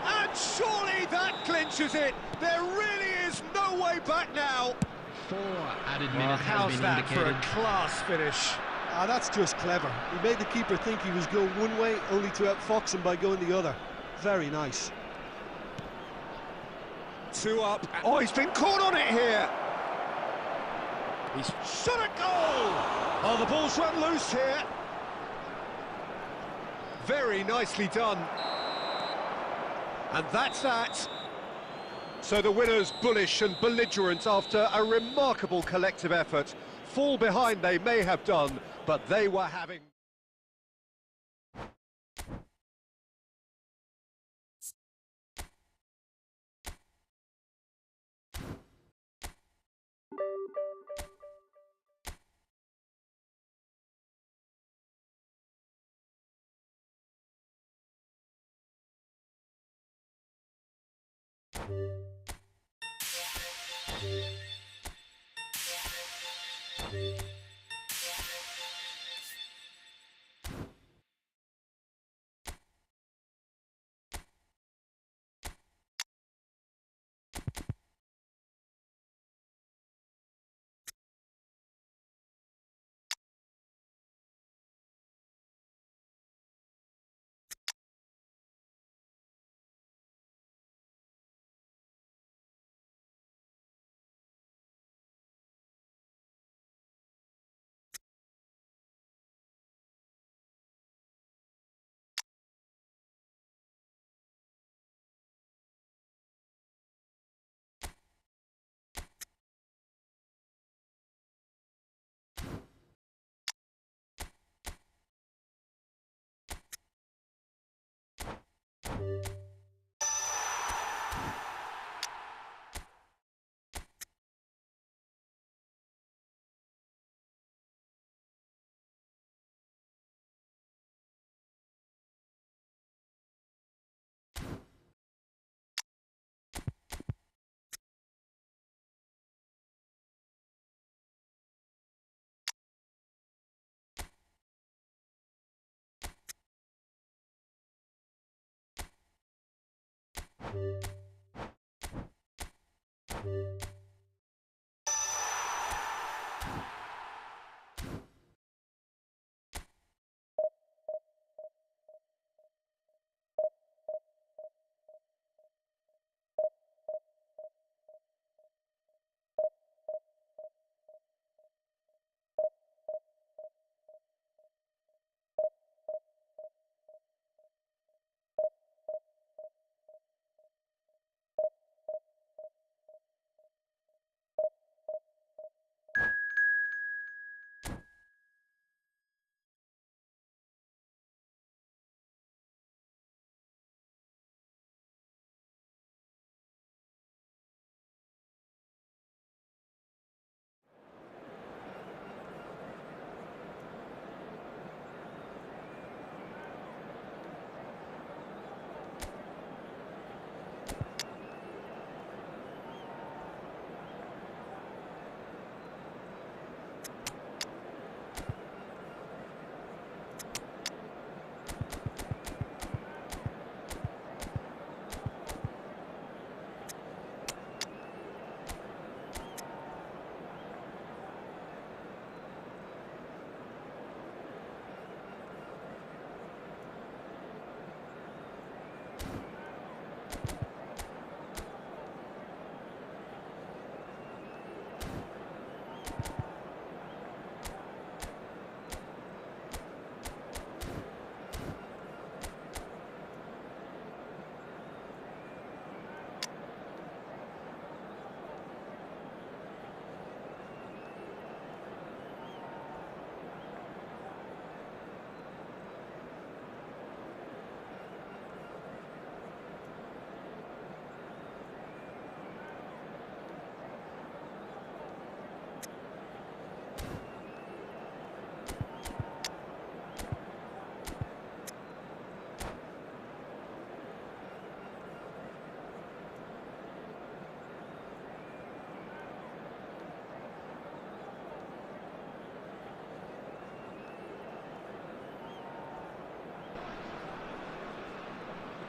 [SPEAKER 1] And surely that clinches it. There really is no way back now.
[SPEAKER 3] 4 added minutes has
[SPEAKER 1] How's
[SPEAKER 3] been
[SPEAKER 1] that
[SPEAKER 3] indicated.
[SPEAKER 1] for a class finish?
[SPEAKER 2] That's just clever. He made the keeper think he was going one way, only to outfox him by going the other. Very nice.
[SPEAKER 1] 2 up. Oh, he's been caught on it here. He's shot a goal. Oh, the ball's run loose here. Very nicely done. And that's that. So the winners bullish and belligerent after a remarkable collective effort. Fall behind they may have done, but they were having...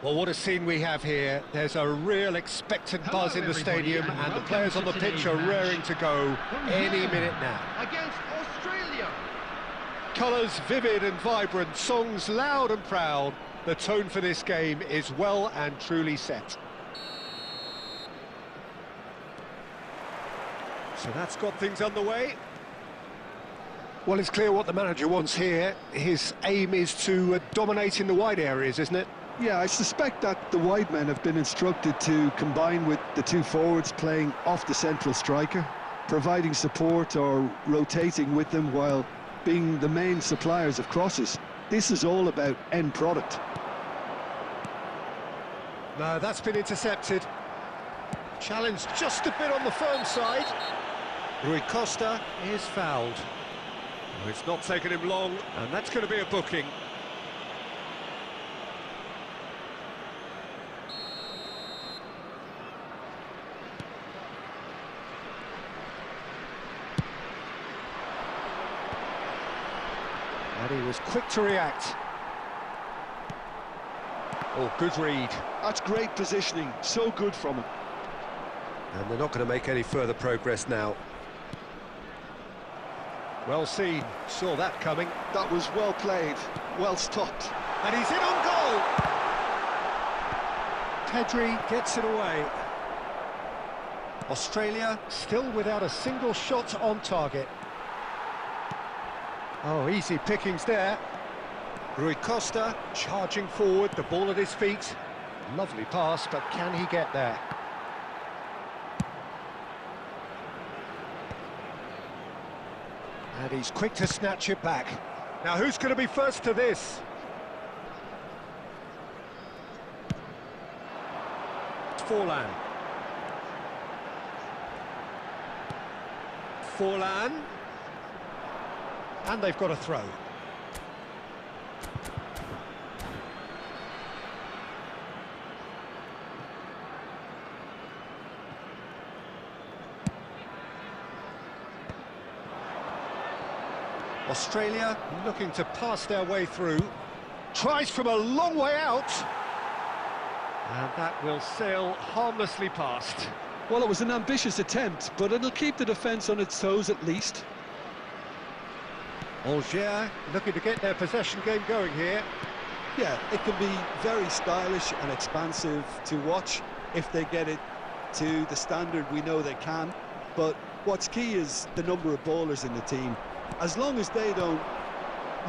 [SPEAKER 1] Well, what a scene we have here. There's a real expectant buzz in the stadium, and the players on the pitch are raring to go any minute now.
[SPEAKER 3] Against Australia.
[SPEAKER 1] Colours vivid and vibrant, songs loud and proud. The tone for this game is well and truly set. So that's got things underway. Well, it's clear what the manager wants here. His aim is to dominate in the wide areas, isn't it?
[SPEAKER 2] Yeah, I suspect that the wide men have been instructed to combine with the two forwards playing off the central striker, providing support or rotating with them while being the main suppliers of crosses. This is all about end product.
[SPEAKER 1] No, that's been intercepted. Challenge just a bit on the firm side. Rui Costa is fouled. Oh, it's not taken him long, and that's going to be a booking. And he was quick to react. Oh, good read.
[SPEAKER 2] That's great positioning, so good from him.
[SPEAKER 1] And they're not going to make any further progress now. Well seen, saw that coming.
[SPEAKER 2] That was well played, well stopped.
[SPEAKER 1] And he's in on goal! Pedri gets it away. Australia still without a single shot on target. Oh, easy pickings there. Rui Costa charging forward, the ball at his feet. Lovely pass, but can he get there? And he's quick to snatch it back. Now who's going to be first to this? Forlan. Forlan. And they've got a throw. Australia looking to pass their way through. Tries from a long way out. And that will sail harmlessly past.
[SPEAKER 2] Well, it was an ambitious attempt, but it'll keep the defence on its toes at least.
[SPEAKER 1] Algiers looking to get their possession game going here.
[SPEAKER 2] Yeah, it can be very stylish and expansive to watch if they get it to the standard we know they can. But what's key is the number of ballers in the team. As long as they don't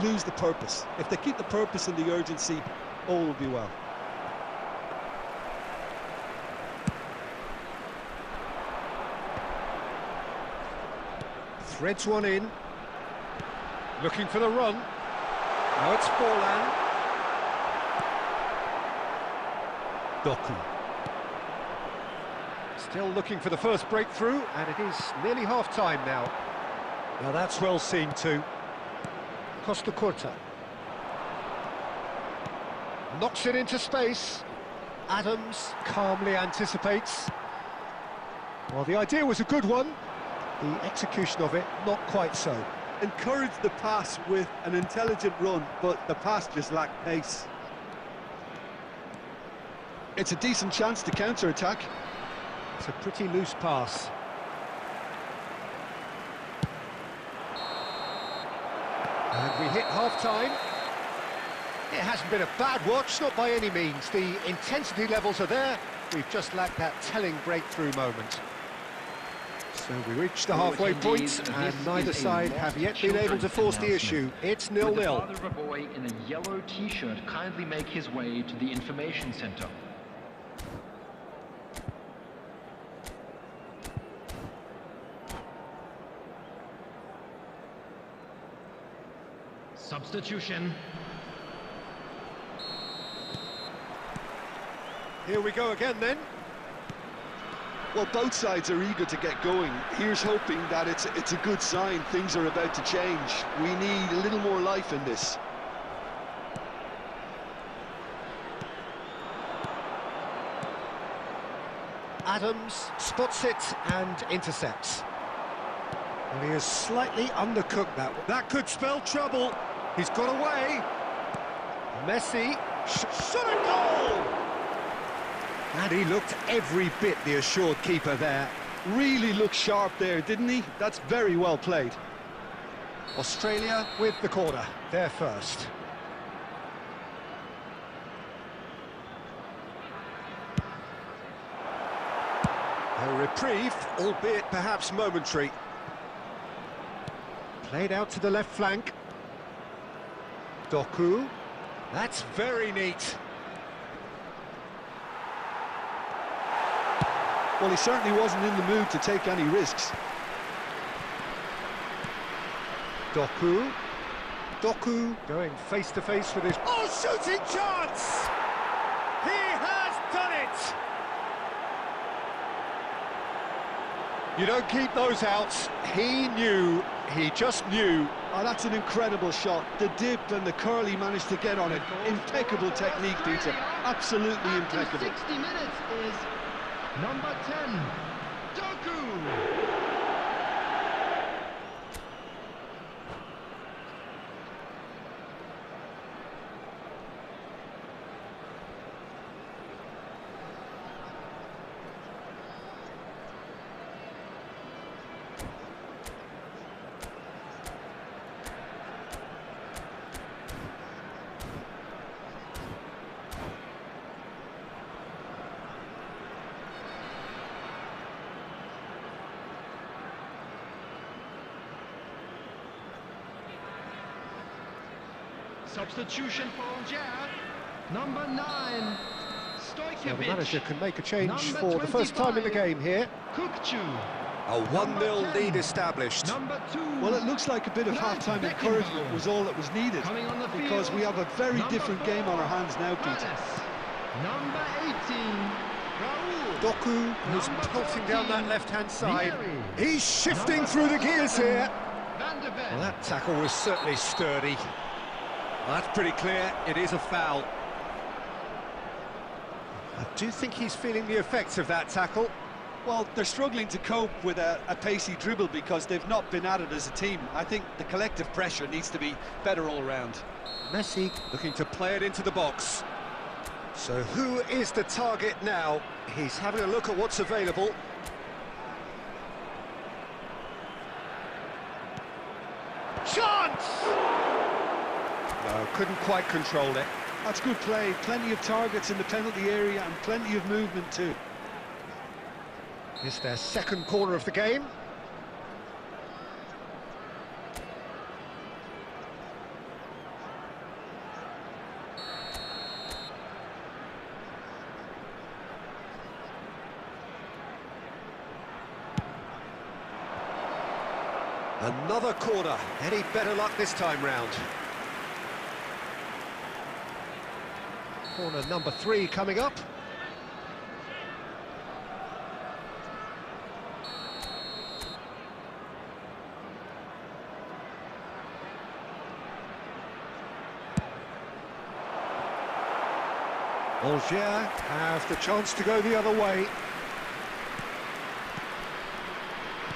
[SPEAKER 2] lose the purpose, if they keep the purpose and the urgency, all will be well.
[SPEAKER 1] Threads one in. Looking for the run. Now it's Forlan. Doku. Still looking for the first breakthrough, and it is nearly half-time now. Now that's well seen too. Costa Curta. Knocks it into space. Adams calmly anticipates. Well, the idea was a good one. The execution of it, not quite so.
[SPEAKER 2] Encouraged the pass with an intelligent run, but the pass just lacked pace. It's a decent chance to counter-attack.
[SPEAKER 1] It's a pretty loose pass. And we hit half-time. It hasn't been a bad watch, not by any means. The intensity levels are there. We've just lacked that telling breakthrough moment. So we reached the halfway point, and neither side have yet been able to force the issue. It's 0-0.
[SPEAKER 3] Would the father of a boy in a yellow T-shirt kindly make his way to the information centre? Substitution.
[SPEAKER 1] Here we go again then.
[SPEAKER 2] Well, both sides are eager to get going. Here's hoping that it's a good sign. Things are about to change. We need a little more life in this.
[SPEAKER 1] Adams spots it and intercepts. Well, he has slightly undercooked that. That could spell trouble. He's got away. Messi shot a goal! And he looked every bit the assured keeper there.
[SPEAKER 2] Really looked sharp there, didn't he? That's very well played.
[SPEAKER 1] Australia with the corner, they're first. A reprieve, albeit perhaps momentary. Played out to the left flank. Doku. That's very neat.
[SPEAKER 2] Well, he certainly wasn't in the mood to take any risks.
[SPEAKER 1] Doku. Doku going face-to-face with his...
[SPEAKER 4] Oh, shooting chance! He has done it!
[SPEAKER 1] You don't keep those outs. He knew, he just knew.
[SPEAKER 2] Oh, that's an incredible shot. The dip and the curl he managed to get on it. Impeccable technique, Peter. Absolutely impeccable.
[SPEAKER 3] 60 minutes is number 10, Doku. Substitution for Alger, number 9,
[SPEAKER 1] So the manager can make a change
[SPEAKER 3] Number
[SPEAKER 1] for the first time in the
[SPEAKER 3] 25,
[SPEAKER 1] game here.
[SPEAKER 3] Kukcu.
[SPEAKER 1] A 1-0
[SPEAKER 3] 10,
[SPEAKER 1] lead established.
[SPEAKER 3] Number 2.
[SPEAKER 2] Well, it looks like a bit of half-time encouragement was all that was needed,
[SPEAKER 3] Coming on the
[SPEAKER 2] because
[SPEAKER 3] field,
[SPEAKER 2] we have a very
[SPEAKER 3] number
[SPEAKER 2] different
[SPEAKER 3] 4,
[SPEAKER 2] game on our hands now, Peter.
[SPEAKER 3] Number 18, Raul.
[SPEAKER 1] Doku who's
[SPEAKER 3] Number
[SPEAKER 1] pelting down that
[SPEAKER 3] 14,
[SPEAKER 1] left-hand side.
[SPEAKER 3] Vieri.
[SPEAKER 1] He's shifting
[SPEAKER 3] Number
[SPEAKER 1] through the gears
[SPEAKER 3] 7,
[SPEAKER 1] here.
[SPEAKER 3] Van de Ven.
[SPEAKER 1] Well, that tackle was certainly sturdy. Well, that's pretty clear, it is a foul. I do think he's feeling the effects of that tackle.
[SPEAKER 2] Well, they're struggling to cope with a pacey dribble because they've not been at it as a team. I think the collective pressure needs to be better all around.
[SPEAKER 1] Messi looking to play it into the box. So who is the target now? He's having a look at what's available.
[SPEAKER 4] Chance!
[SPEAKER 1] No, couldn't quite control it.
[SPEAKER 2] That's good play. Plenty of targets in the penalty area and plenty of movement too.
[SPEAKER 1] It's their second corner of the game. Another corner. Any better luck this time round? Corner number 3 coming up. Alger have the chance to go the other way.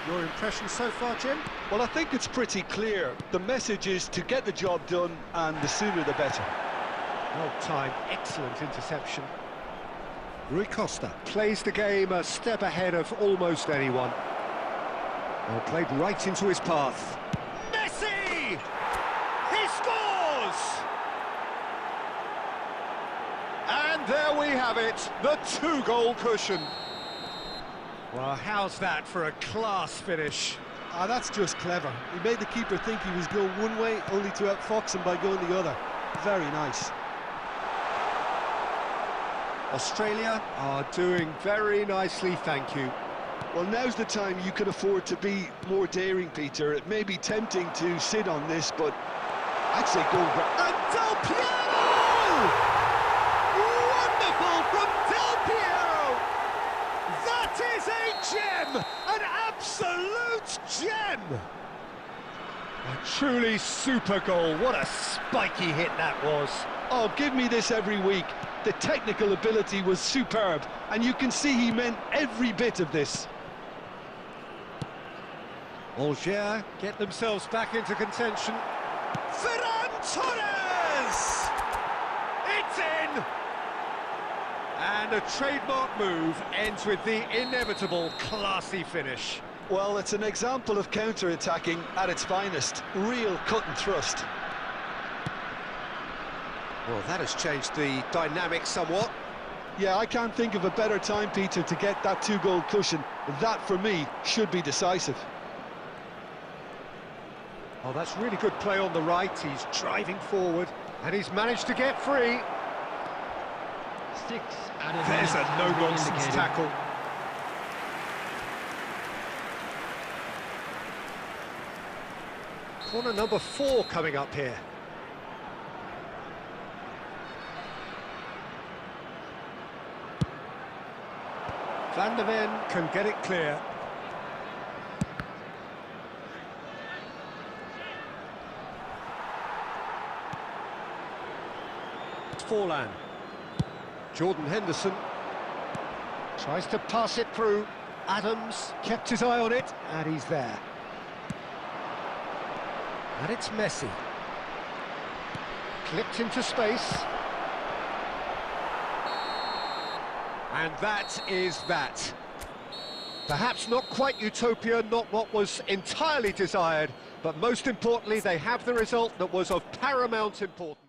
[SPEAKER 1] Your impression so far, Jim?
[SPEAKER 2] Well, I think it's pretty clear. The message is to get the job done, and the sooner the better.
[SPEAKER 1] Well timed, excellent interception. Rui Costa plays the game a step ahead of almost anyone. Well, played right into his path.
[SPEAKER 4] Messi! He scores!
[SPEAKER 1] And there we have it, the 2-goal cushion. Well, how's that for a class finish?
[SPEAKER 2] Ah, that's just clever. He made the keeper think he was going one way, only to outfox him by going the other. Very nice.
[SPEAKER 1] Australia are doing very nicely, thank you.
[SPEAKER 2] Well, now's the time you can afford to be more daring, Peter. It may be tempting to sit on this, but I'd say go back.
[SPEAKER 4] And Del Piero! Wonderful from Del Piero! That is a gem! An absolute gem!
[SPEAKER 1] A truly super goal. What a spiky hit that was.
[SPEAKER 2] Oh, give me this every week. The technical ability was superb, and you can see he meant every bit of this.
[SPEAKER 1] Alger get themselves back into contention.
[SPEAKER 4] Ferran Torres! It's in!
[SPEAKER 1] And a trademark move ends with the inevitable classy finish.
[SPEAKER 2] Well, it's an example of counter-attacking at its finest. Real cut and thrust.
[SPEAKER 1] Well, that has changed the dynamic somewhat.
[SPEAKER 2] Yeah, I can't think of a better time, Peter, to get that two-goal cushion. That, for me, should be decisive.
[SPEAKER 1] Oh, that's really good play on the right. He's driving forward, and he's managed to get free.
[SPEAKER 3] 6 added
[SPEAKER 1] There's
[SPEAKER 3] minutes
[SPEAKER 1] a
[SPEAKER 3] has been
[SPEAKER 1] no-nonsense
[SPEAKER 3] indicated.
[SPEAKER 1] tackle. Corner number 4 coming up here. Van der Ven can get it clear. Forlan. Jordan Henderson tries to pass it through. Adams kept his eye on it, and he's there. And it's Messi. Clipped into space. And that is that. Perhaps not quite utopia, not what was entirely desired, but most importantly, they have the result that was of paramount importance.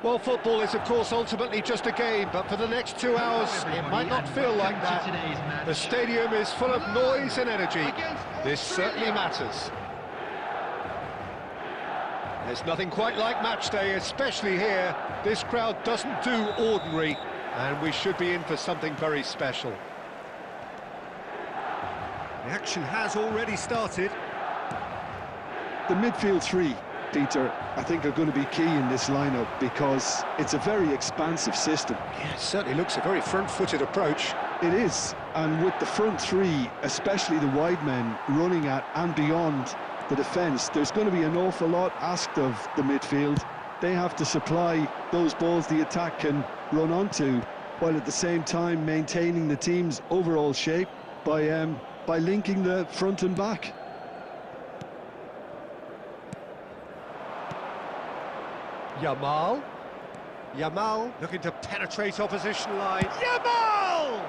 [SPEAKER 1] Well, football is, of course, ultimately just a game, but for the next 2 hours, it might not feel like that. The stadium is full of noise and energy. This certainly matters. There's nothing quite like match day, especially here. This crowd doesn't do ordinary, and we should be in for something very special. The action has already started.
[SPEAKER 2] The midfield three, Peter, I think are going to be key in this lineup because it's a very expansive system.
[SPEAKER 1] Yeah, it certainly looks a very front-footed approach.
[SPEAKER 2] It is, and with the front three, especially the wide men, running at and beyond the defence, there's going to be an awful lot asked of the midfield. They have to supply those balls the attack can run onto, while at the same time maintaining the team's overall shape by linking the front and back.
[SPEAKER 1] Yamal looking to penetrate opposition line. Yamal!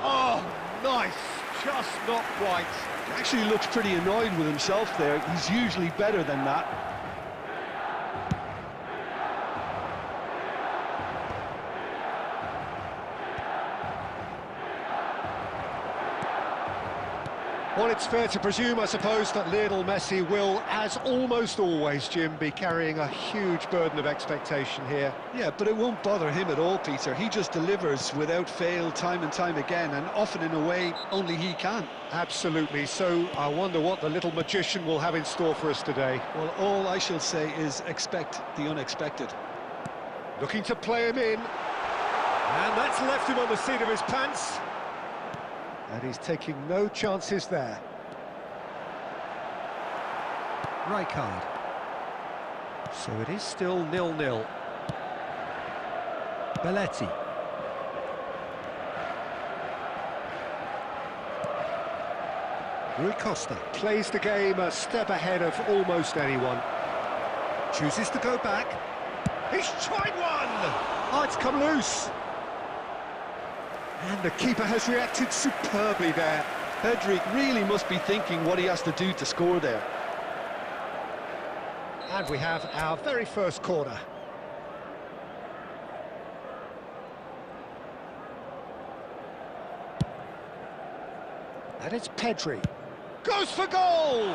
[SPEAKER 1] Oh, nice, just not quite.
[SPEAKER 2] He actually looks pretty annoyed with himself there. He's usually better than that.
[SPEAKER 1] Well, it's fair to presume, I suppose, that Lionel Messi will, as almost always, Jim, be carrying a huge burden of expectation here.
[SPEAKER 2] Yeah, but it won't bother him at all, Peter. He just delivers without fail time and time again, and often in a way only he can.
[SPEAKER 1] Absolutely. So I wonder what the little magician will have in store for us today.
[SPEAKER 2] Well, all I shall say is expect the unexpected.
[SPEAKER 1] Looking to play him in. And that's left him on the seat of his pants. And he's taking no chances there. Rijkaard. So it is still 0-0. Belletti. Rui Costa plays the game a step ahead of almost anyone. Chooses to go back. He's tried one! Oh, it's come loose. And the keeper has reacted superbly there.
[SPEAKER 2] Pedri really must be thinking what he has to do to score there.
[SPEAKER 1] And we have our very first corner. And it's Pedri. Goes for goal!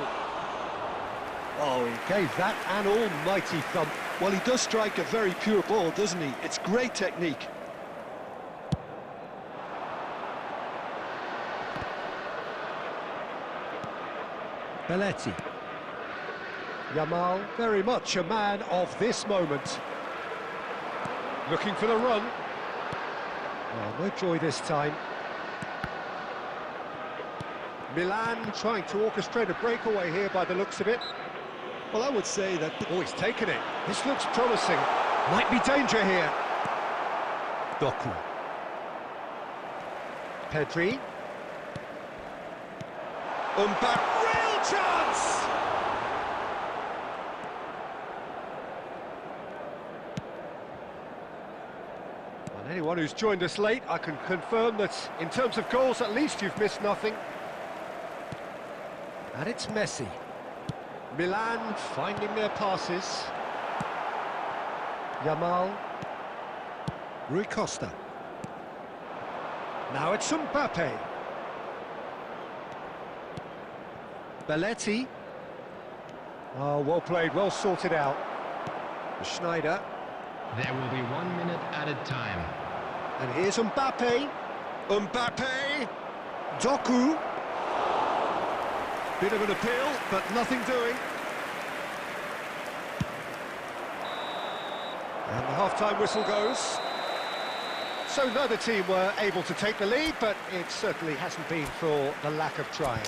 [SPEAKER 1] Oh, he gave that an almighty thump.
[SPEAKER 2] Well, he does strike a very pure ball, doesn't he? It's great technique.
[SPEAKER 1] Belletti. Yamal, very much a man of this moment. Looking for the run. Oh, no joy this time. Milan trying to orchestrate a breakaway here by the looks of it.
[SPEAKER 2] Well, I would say that...
[SPEAKER 1] Oh, he's taken it. This looks promising. Might be danger here. Doku. Pedri. Real chance! Well, anyone who's joined us late, I can confirm that in terms of goals, at least you've missed nothing. And it's Messi. Milan finding their passes. Yamal. Rui Costa. Now it's Mbappe. Belletti. Oh, well played, well sorted out. Schneider.
[SPEAKER 3] There will be 1 minute added time.
[SPEAKER 1] And here's Mbappe. Mbappe. Doku. Bit of an appeal, but nothing doing. And the half-time whistle goes. So neither team were able to take the lead, but it certainly hasn't been for the lack of trying.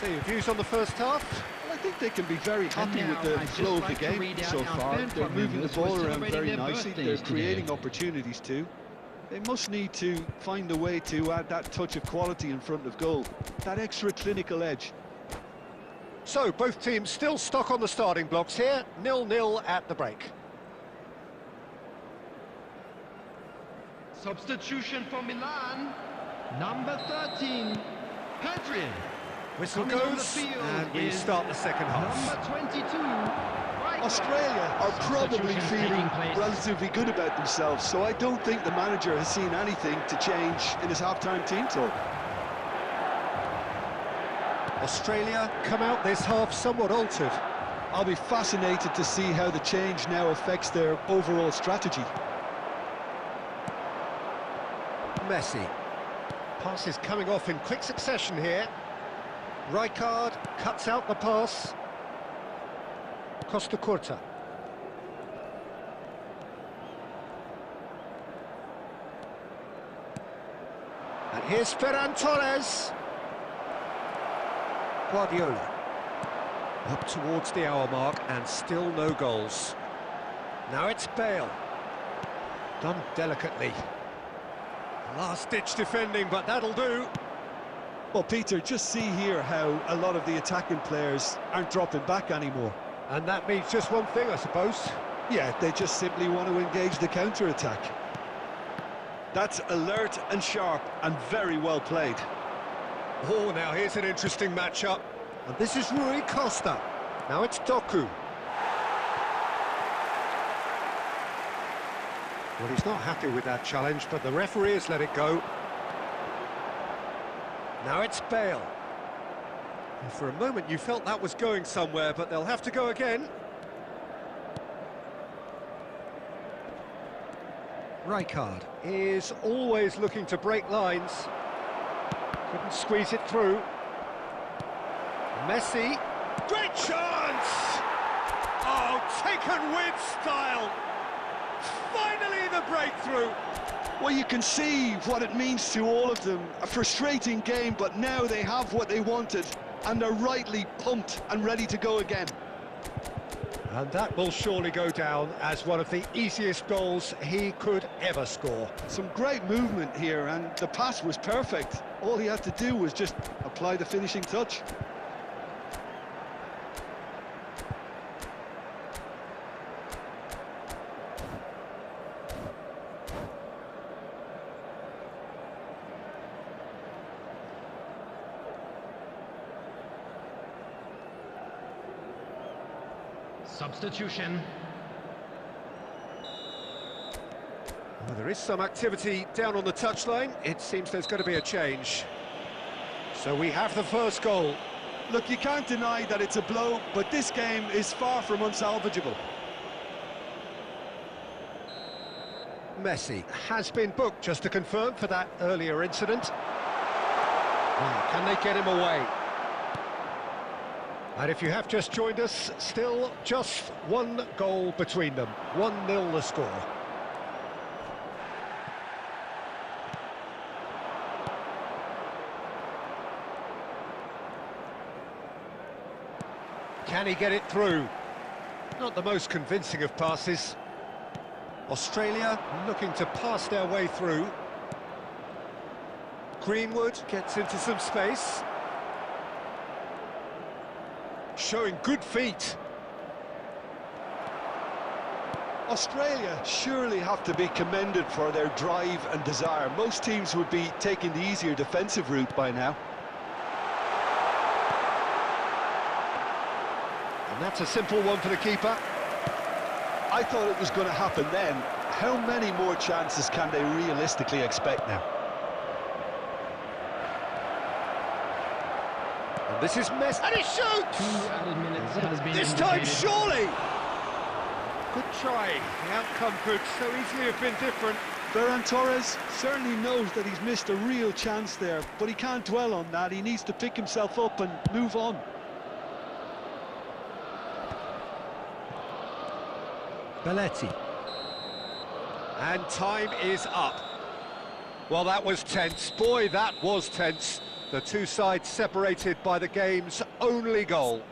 [SPEAKER 1] So your views on the first half?
[SPEAKER 2] Well, I think they can be very happy with the flow of the game so far. They're moving the ball around very nicely. They're creating opportunities too. They must need to find a way to add that touch of quality in front of goal, that extra clinical edge.
[SPEAKER 1] So both teams still stuck on the starting blocks here, 0-0 at the break.
[SPEAKER 3] Substitution for Milan, number 13, Pedri.
[SPEAKER 1] Whistle goes, and we start the second half.
[SPEAKER 3] Number 22,
[SPEAKER 2] Australia are probably feeling relatively good about themselves, so I don't think the manager has seen anything to change in his half-time team talk.
[SPEAKER 1] Australia come out this half somewhat altered.
[SPEAKER 2] I'll be fascinated to see how the change now affects their overall strategy.
[SPEAKER 1] Messi. Passes coming off in quick succession here. Rijkaard cuts out the pass. Costa Curta. And here's Ferran Torres. Guardiola. Up towards the hour mark and still no goals. Now it's Bale. Done delicately. Last-ditch defending, but that'll do.
[SPEAKER 2] Well, Peter, just see here how a lot of the attacking players aren't dropping back anymore.
[SPEAKER 1] And that means just one thing, I suppose.
[SPEAKER 2] Yeah, they just simply want to engage the counter-attack. That's alert and sharp and very well played.
[SPEAKER 1] Oh, now here's an interesting matchup. And this is Rui Costa. Now it's Doku. Well, he's not happy with that challenge, but the referee has let it go. Now it's Bale. For a moment you felt that was going somewhere, but they'll have to go again. Rijkaard is always looking to break lines. Couldn't squeeze it through. Messi.
[SPEAKER 4] Great chance! Oh, taken with style. Finally the breakthrough.
[SPEAKER 2] Well, you can see what it means to all of them. A frustrating game, but now they have what they wanted, and they're rightly pumped and ready to go again.
[SPEAKER 1] And that will surely go down as one of the easiest goals he could ever score.
[SPEAKER 2] Some great movement here, and the pass was perfect. All he had to do was just apply the finishing touch.
[SPEAKER 3] Substitution.
[SPEAKER 1] Well, there is some activity down on the touchline. It seems there's going to be a change. So we have the first goal.
[SPEAKER 2] Look, you can't deny that it's a blow, but this game is far from unsalvageable.
[SPEAKER 1] Messi has been booked, just to confirm, for that earlier incident. Well, can they get him away? And if you have just joined us, still just one goal between them. 1-0 the score. Can he get it through? Not the most convincing of passes. Australia looking to pass their way through. Greenwood gets into some space. Showing good feet.
[SPEAKER 2] Australia surely have to be commended for their drive and desire. Most teams would be taking the easier defensive route by now.
[SPEAKER 1] And that's a simple one for the keeper.
[SPEAKER 2] I thought it was going to happen then. How many more chances can they realistically expect now?
[SPEAKER 1] And this is Messi, and he shoots!
[SPEAKER 3] 2 added minutes has been
[SPEAKER 1] This time,
[SPEAKER 3] indicated.
[SPEAKER 1] surely! Good try. The outcome could so easily have been different.
[SPEAKER 2] Ferran Torres certainly knows that he's missed a real chance there, but he can't dwell on that. He needs to pick himself up and move on.
[SPEAKER 1] Belletti. And time is up. Well, that was tense. Boy, that was tense. The two sides separated by the game's only goal.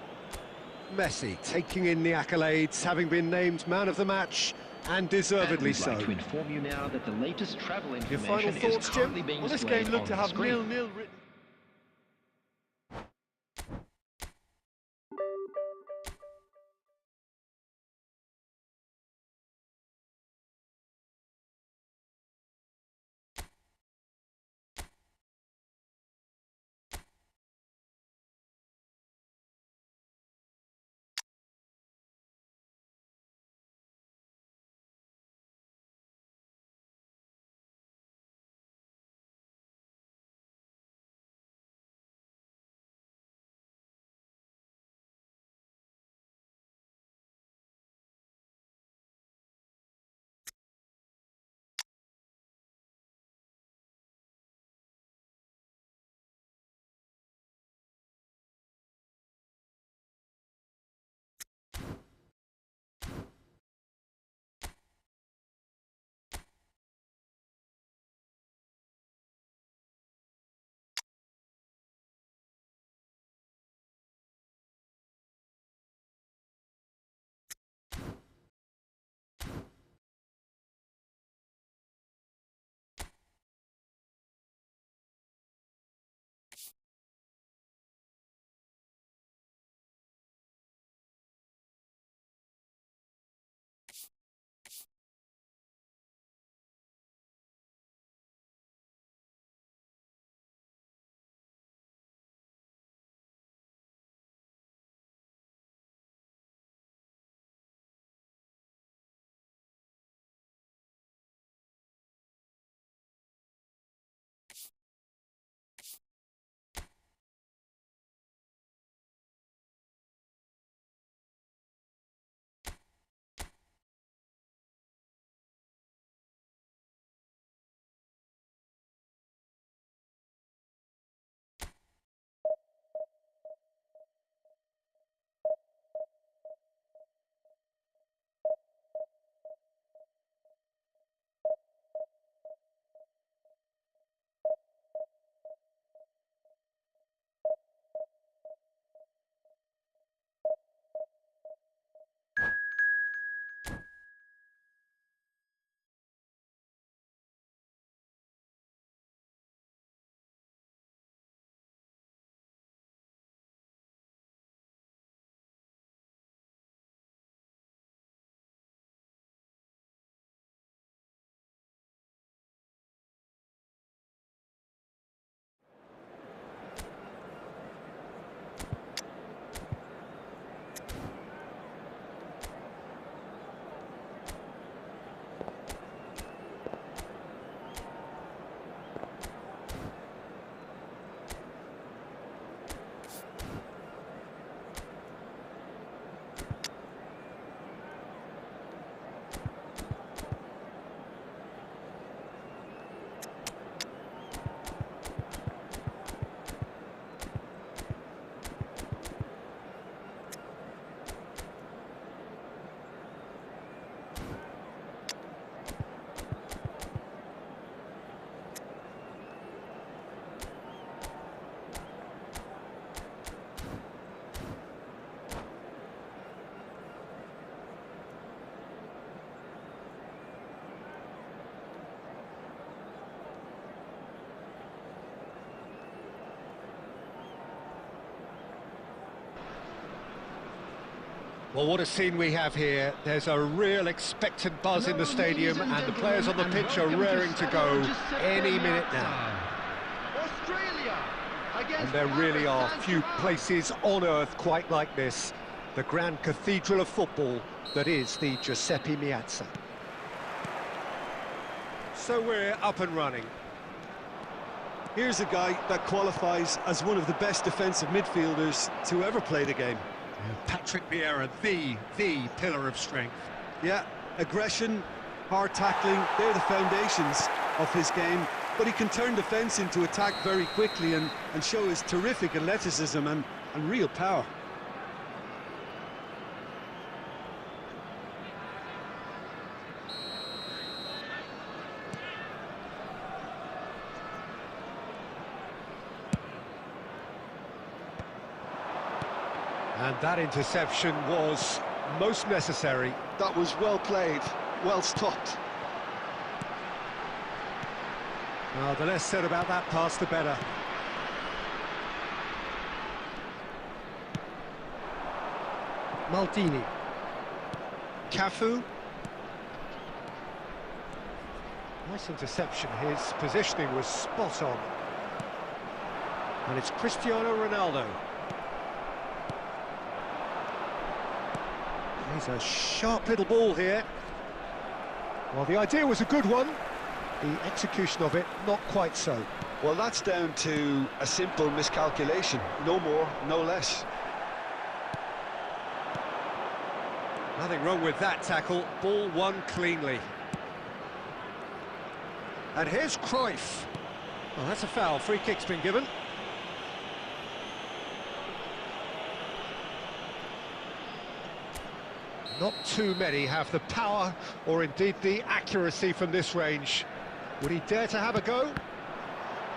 [SPEAKER 1] Messi taking in the accolades, having been named man of the match, and deservedly
[SPEAKER 3] And we'd
[SPEAKER 1] so.
[SPEAKER 3] like to inform you now that the latest travel
[SPEAKER 1] Your final
[SPEAKER 3] information
[SPEAKER 1] thoughts,
[SPEAKER 3] is
[SPEAKER 1] Jim?
[SPEAKER 3] currently being
[SPEAKER 2] Well, this
[SPEAKER 3] displayed
[SPEAKER 2] game looked to
[SPEAKER 3] on the
[SPEAKER 2] have
[SPEAKER 3] screen.
[SPEAKER 2] 0-0 written.
[SPEAKER 1] Well, what a scene we have here. There's a real expectant buzz in the stadium, and the players on the pitch are raring to go any minute now. And there really are few places on earth quite like this, the grand cathedral of football that is the Giuseppe Meazza. So we're up and running.
[SPEAKER 2] Here's a guy that qualifies as one of the best defensive midfielders to ever play the game.
[SPEAKER 1] Patrick Vieira, the pillar of strength.
[SPEAKER 2] Yeah, aggression, hard tackling, they're the foundations of his game, but he can turn defence into attack very quickly and show his terrific athleticism and real power.
[SPEAKER 1] And that interception was most necessary.
[SPEAKER 2] That was well played, well stopped.
[SPEAKER 1] Well, the less said about that pass, the better. Maldini. Cafu. Nice interception. His positioning was spot on. And it's Cristiano Ronaldo. He's a sharp little ball here. Well, the idea was a good one. The execution of it, not quite so.
[SPEAKER 2] Well, that's down to a simple miscalculation. No more, no less.
[SPEAKER 1] Nothing wrong with that tackle. Ball won cleanly. And here's Cruyff. Well, that's a foul. Free kick's been given. Not too many have the power or indeed the accuracy from this range. Would he dare to have a go?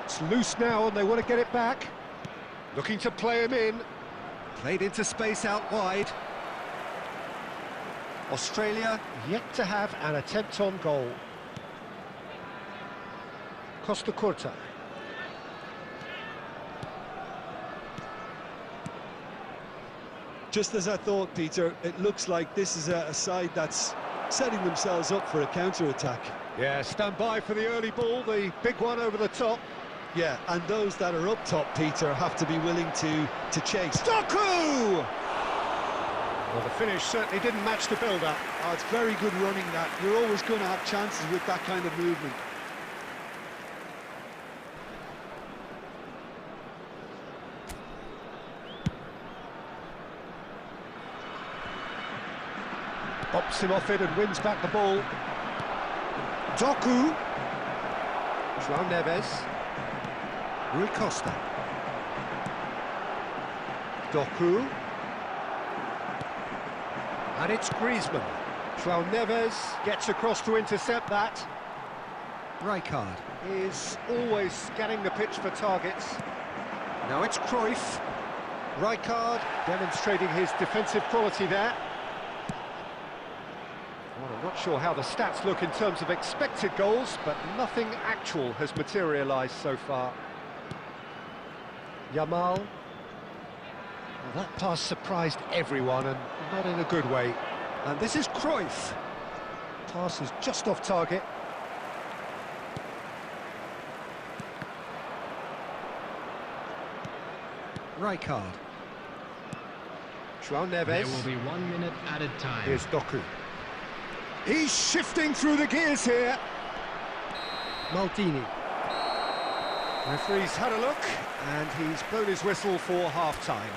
[SPEAKER 1] It's loose now and they want to get it back. Looking to play him in. Played into space out wide. Australia yet to have an attempt on goal. Costa Curta.
[SPEAKER 2] Just as I thought, Peter, it looks like this is a side that's setting themselves up for a counter-attack.
[SPEAKER 1] Yeah, stand by for the early ball, the big one over the top.
[SPEAKER 2] Yeah, and those that are up top, Peter, have to be willing to chase.
[SPEAKER 1] Doku! Well, the finish certainly didn't match the build-up.
[SPEAKER 2] Oh, it's very good running that. You're always going to have chances with that kind of movement.
[SPEAKER 1] Bops him off it and wins back the ball. Doku. João Neves. Rui Costa. Doku. And it's Griezmann. João Neves gets across to intercept that. Rijkaard is always scanning the pitch for targets. Now it's Cruyff. Rijkaard demonstrating his defensive quality there. Well, I'm not sure how the stats look in terms of expected goals, but nothing actual has materialised so far. Yamal. Well, that pass surprised everyone, and not in a good way. And this is Cruyff. Pass is just off target. Rijkaard. João Neves.
[SPEAKER 3] There will be 1 minute added time.
[SPEAKER 1] Here's Doku. He's shifting through the gears here. Maldini. Referee's had a look, and he's blown his whistle for half-time.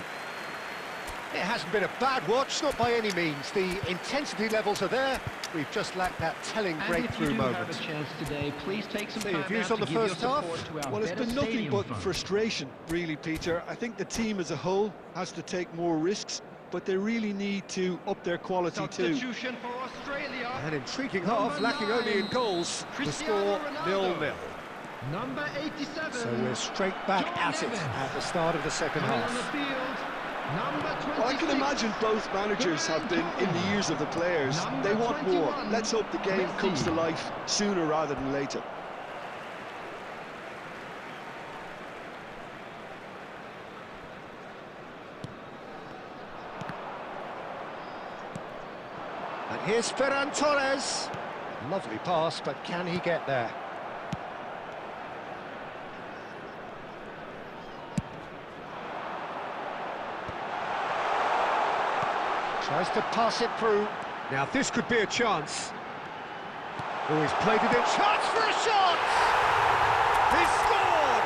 [SPEAKER 1] It hasn't been a bad watch, not by any means. The intensity levels are there. We've just lacked that telling breakthrough moment.
[SPEAKER 3] And if you do have a chance today, please take some
[SPEAKER 1] So
[SPEAKER 3] time
[SPEAKER 1] your views
[SPEAKER 3] out
[SPEAKER 1] on the
[SPEAKER 3] to give your
[SPEAKER 1] first half?
[SPEAKER 3] support to our
[SPEAKER 2] Well, it's
[SPEAKER 3] better
[SPEAKER 2] been nothing
[SPEAKER 3] stadium
[SPEAKER 2] but
[SPEAKER 3] fund.
[SPEAKER 2] frustration, really, Peter. I think the team as a whole has to take more risks, but they really need to up their quality too.
[SPEAKER 3] Substitution for Australia.
[SPEAKER 1] An intriguing half, lacking only in goals. The score 0-0.
[SPEAKER 3] Number 87.
[SPEAKER 1] So we're straight back at it at the start of the second
[SPEAKER 3] Coming on the
[SPEAKER 1] half.
[SPEAKER 3] field, number 26.
[SPEAKER 2] Well, I can imagine both managers have been in the ears of the players. They want more. Let's hope the game comes to life sooner rather than later.
[SPEAKER 1] Here's Ferran Torres. Lovely pass, but can he get there? Tries to pass it through. Now this could be a chance. Oh, he's played it in. Chance for a shot!
[SPEAKER 4] He scored!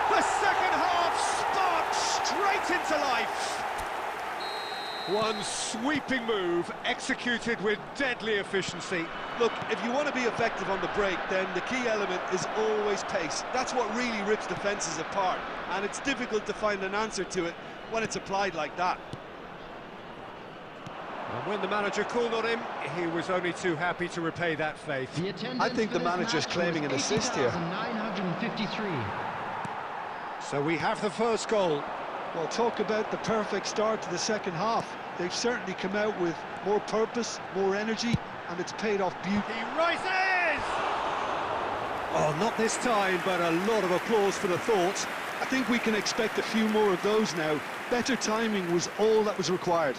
[SPEAKER 4] The second half sparked straight into life.
[SPEAKER 1] One sweeping move, executed with deadly efficiency.
[SPEAKER 2] Look, if you want to be effective on the break, then the key element is always pace. That's what really rips defences apart, and it's difficult to find an answer to it when it's applied like that.
[SPEAKER 1] And when the manager called on him, he was only too happy to repay that faith.
[SPEAKER 2] I think the manager's claiming an assist here.
[SPEAKER 3] 953.
[SPEAKER 1] So we have the first goal.
[SPEAKER 2] Well, talk about the perfect start to the second half. They've certainly come out with more purpose, more energy, and it's paid off beautifully.
[SPEAKER 4] He rises!
[SPEAKER 1] Oh, not this time, but a lot of applause for the thought.
[SPEAKER 2] I think we can expect a few more of those now. Better timing was all that was required.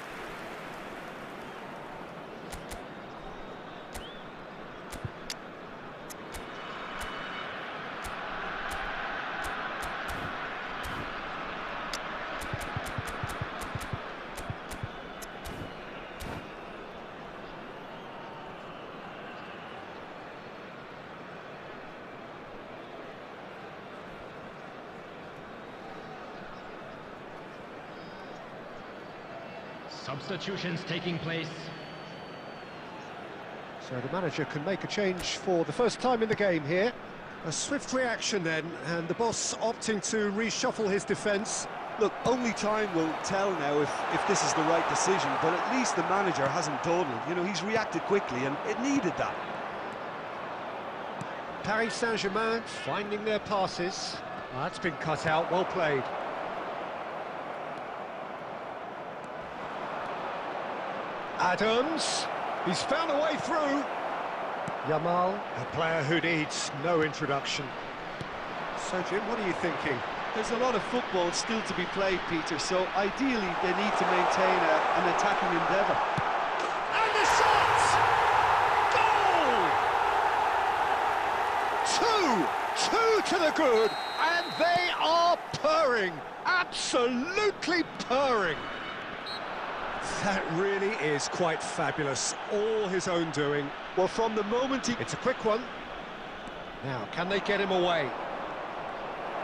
[SPEAKER 3] Substitutions taking place.
[SPEAKER 1] So the manager can make a change for the first time in the game here. A swift reaction then, and the boss opting to reshuffle his defence.
[SPEAKER 2] Look, only time will tell now if this is the right decision, but at least the manager hasn't dawdled. You know, he's reacted quickly, and it needed that.
[SPEAKER 1] Paris Saint-Germain finding their passes. Oh, that's been cut out, well played. Adams, he's found a way through. Yamal, a player who needs no introduction. So, Jim, what are you thinking?
[SPEAKER 2] There's a lot of football still to be played, Peter, so ideally they need to maintain an attacking endeavour.
[SPEAKER 4] And the shot! Goal!
[SPEAKER 1] Two to the good, and they are purring, absolutely purring. That really is quite fabulous, all his own doing.
[SPEAKER 2] Well, from the moment he...
[SPEAKER 1] It's a quick one. Now, can they get him away?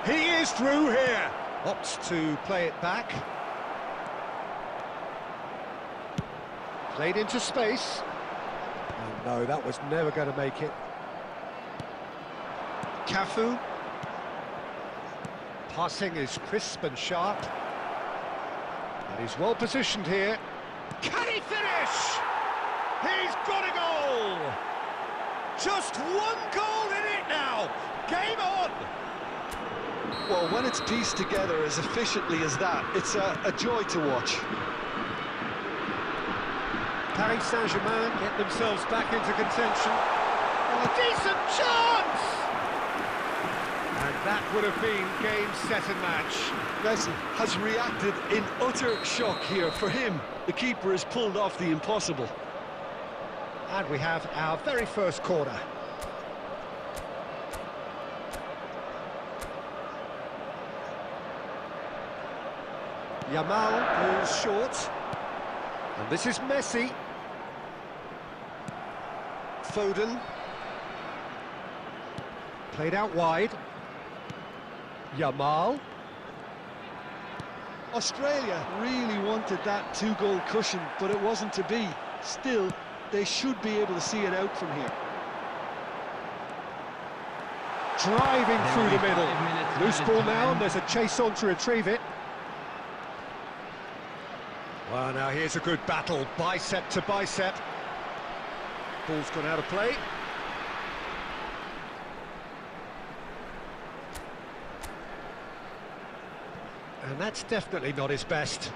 [SPEAKER 1] He is through here. Opts to play it back. Played into space. Oh no, that was never going to make it. Cafu. Passing is crisp and sharp. And he's well positioned here.
[SPEAKER 4] Can he finish? He's got a goal! Just one goal in it now! Game on!
[SPEAKER 2] Well, when it's pieced together as efficiently as that, it's a joy to watch.
[SPEAKER 1] Paris Saint-Germain get themselves back into contention.
[SPEAKER 4] A decent chance!
[SPEAKER 1] And that would have been game, set and match.
[SPEAKER 2] Messi has reacted in utter shock here. For him, the keeper has pulled off the impossible.
[SPEAKER 1] And we have our very first corner. Yamal goes short. And this is Messi. Foden. Played out wide. Yamal.
[SPEAKER 2] Australia really wanted that two-goal cushion, but it wasn't to be. Still, they should be able to see it out from here.
[SPEAKER 1] Driving through the middle. Loose ball now, and there's a chase on to retrieve it. Well, now here's a good battle, bicep to bicep. Ball's gone out of play. And that's definitely not his best.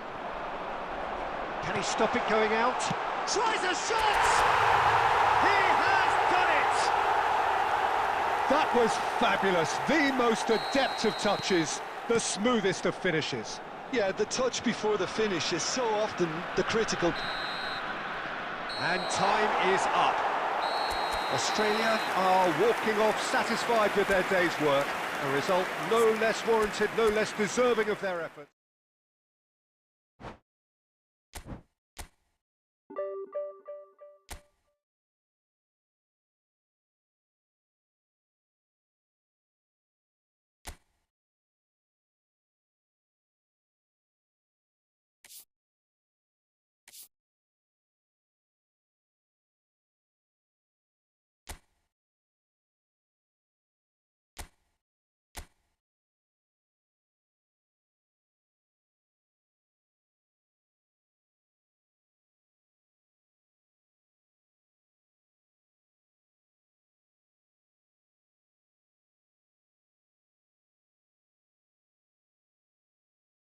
[SPEAKER 1] Can he stop it going out?
[SPEAKER 4] Tries a shot! He has done it!
[SPEAKER 1] That was fabulous. The most adept of touches, the smoothest of finishes.
[SPEAKER 2] Yeah, the touch before the finish is so often the critical.
[SPEAKER 1] And time is up. Australia are walking off satisfied with their day's work. A result no less warranted, no less deserving of their efforts.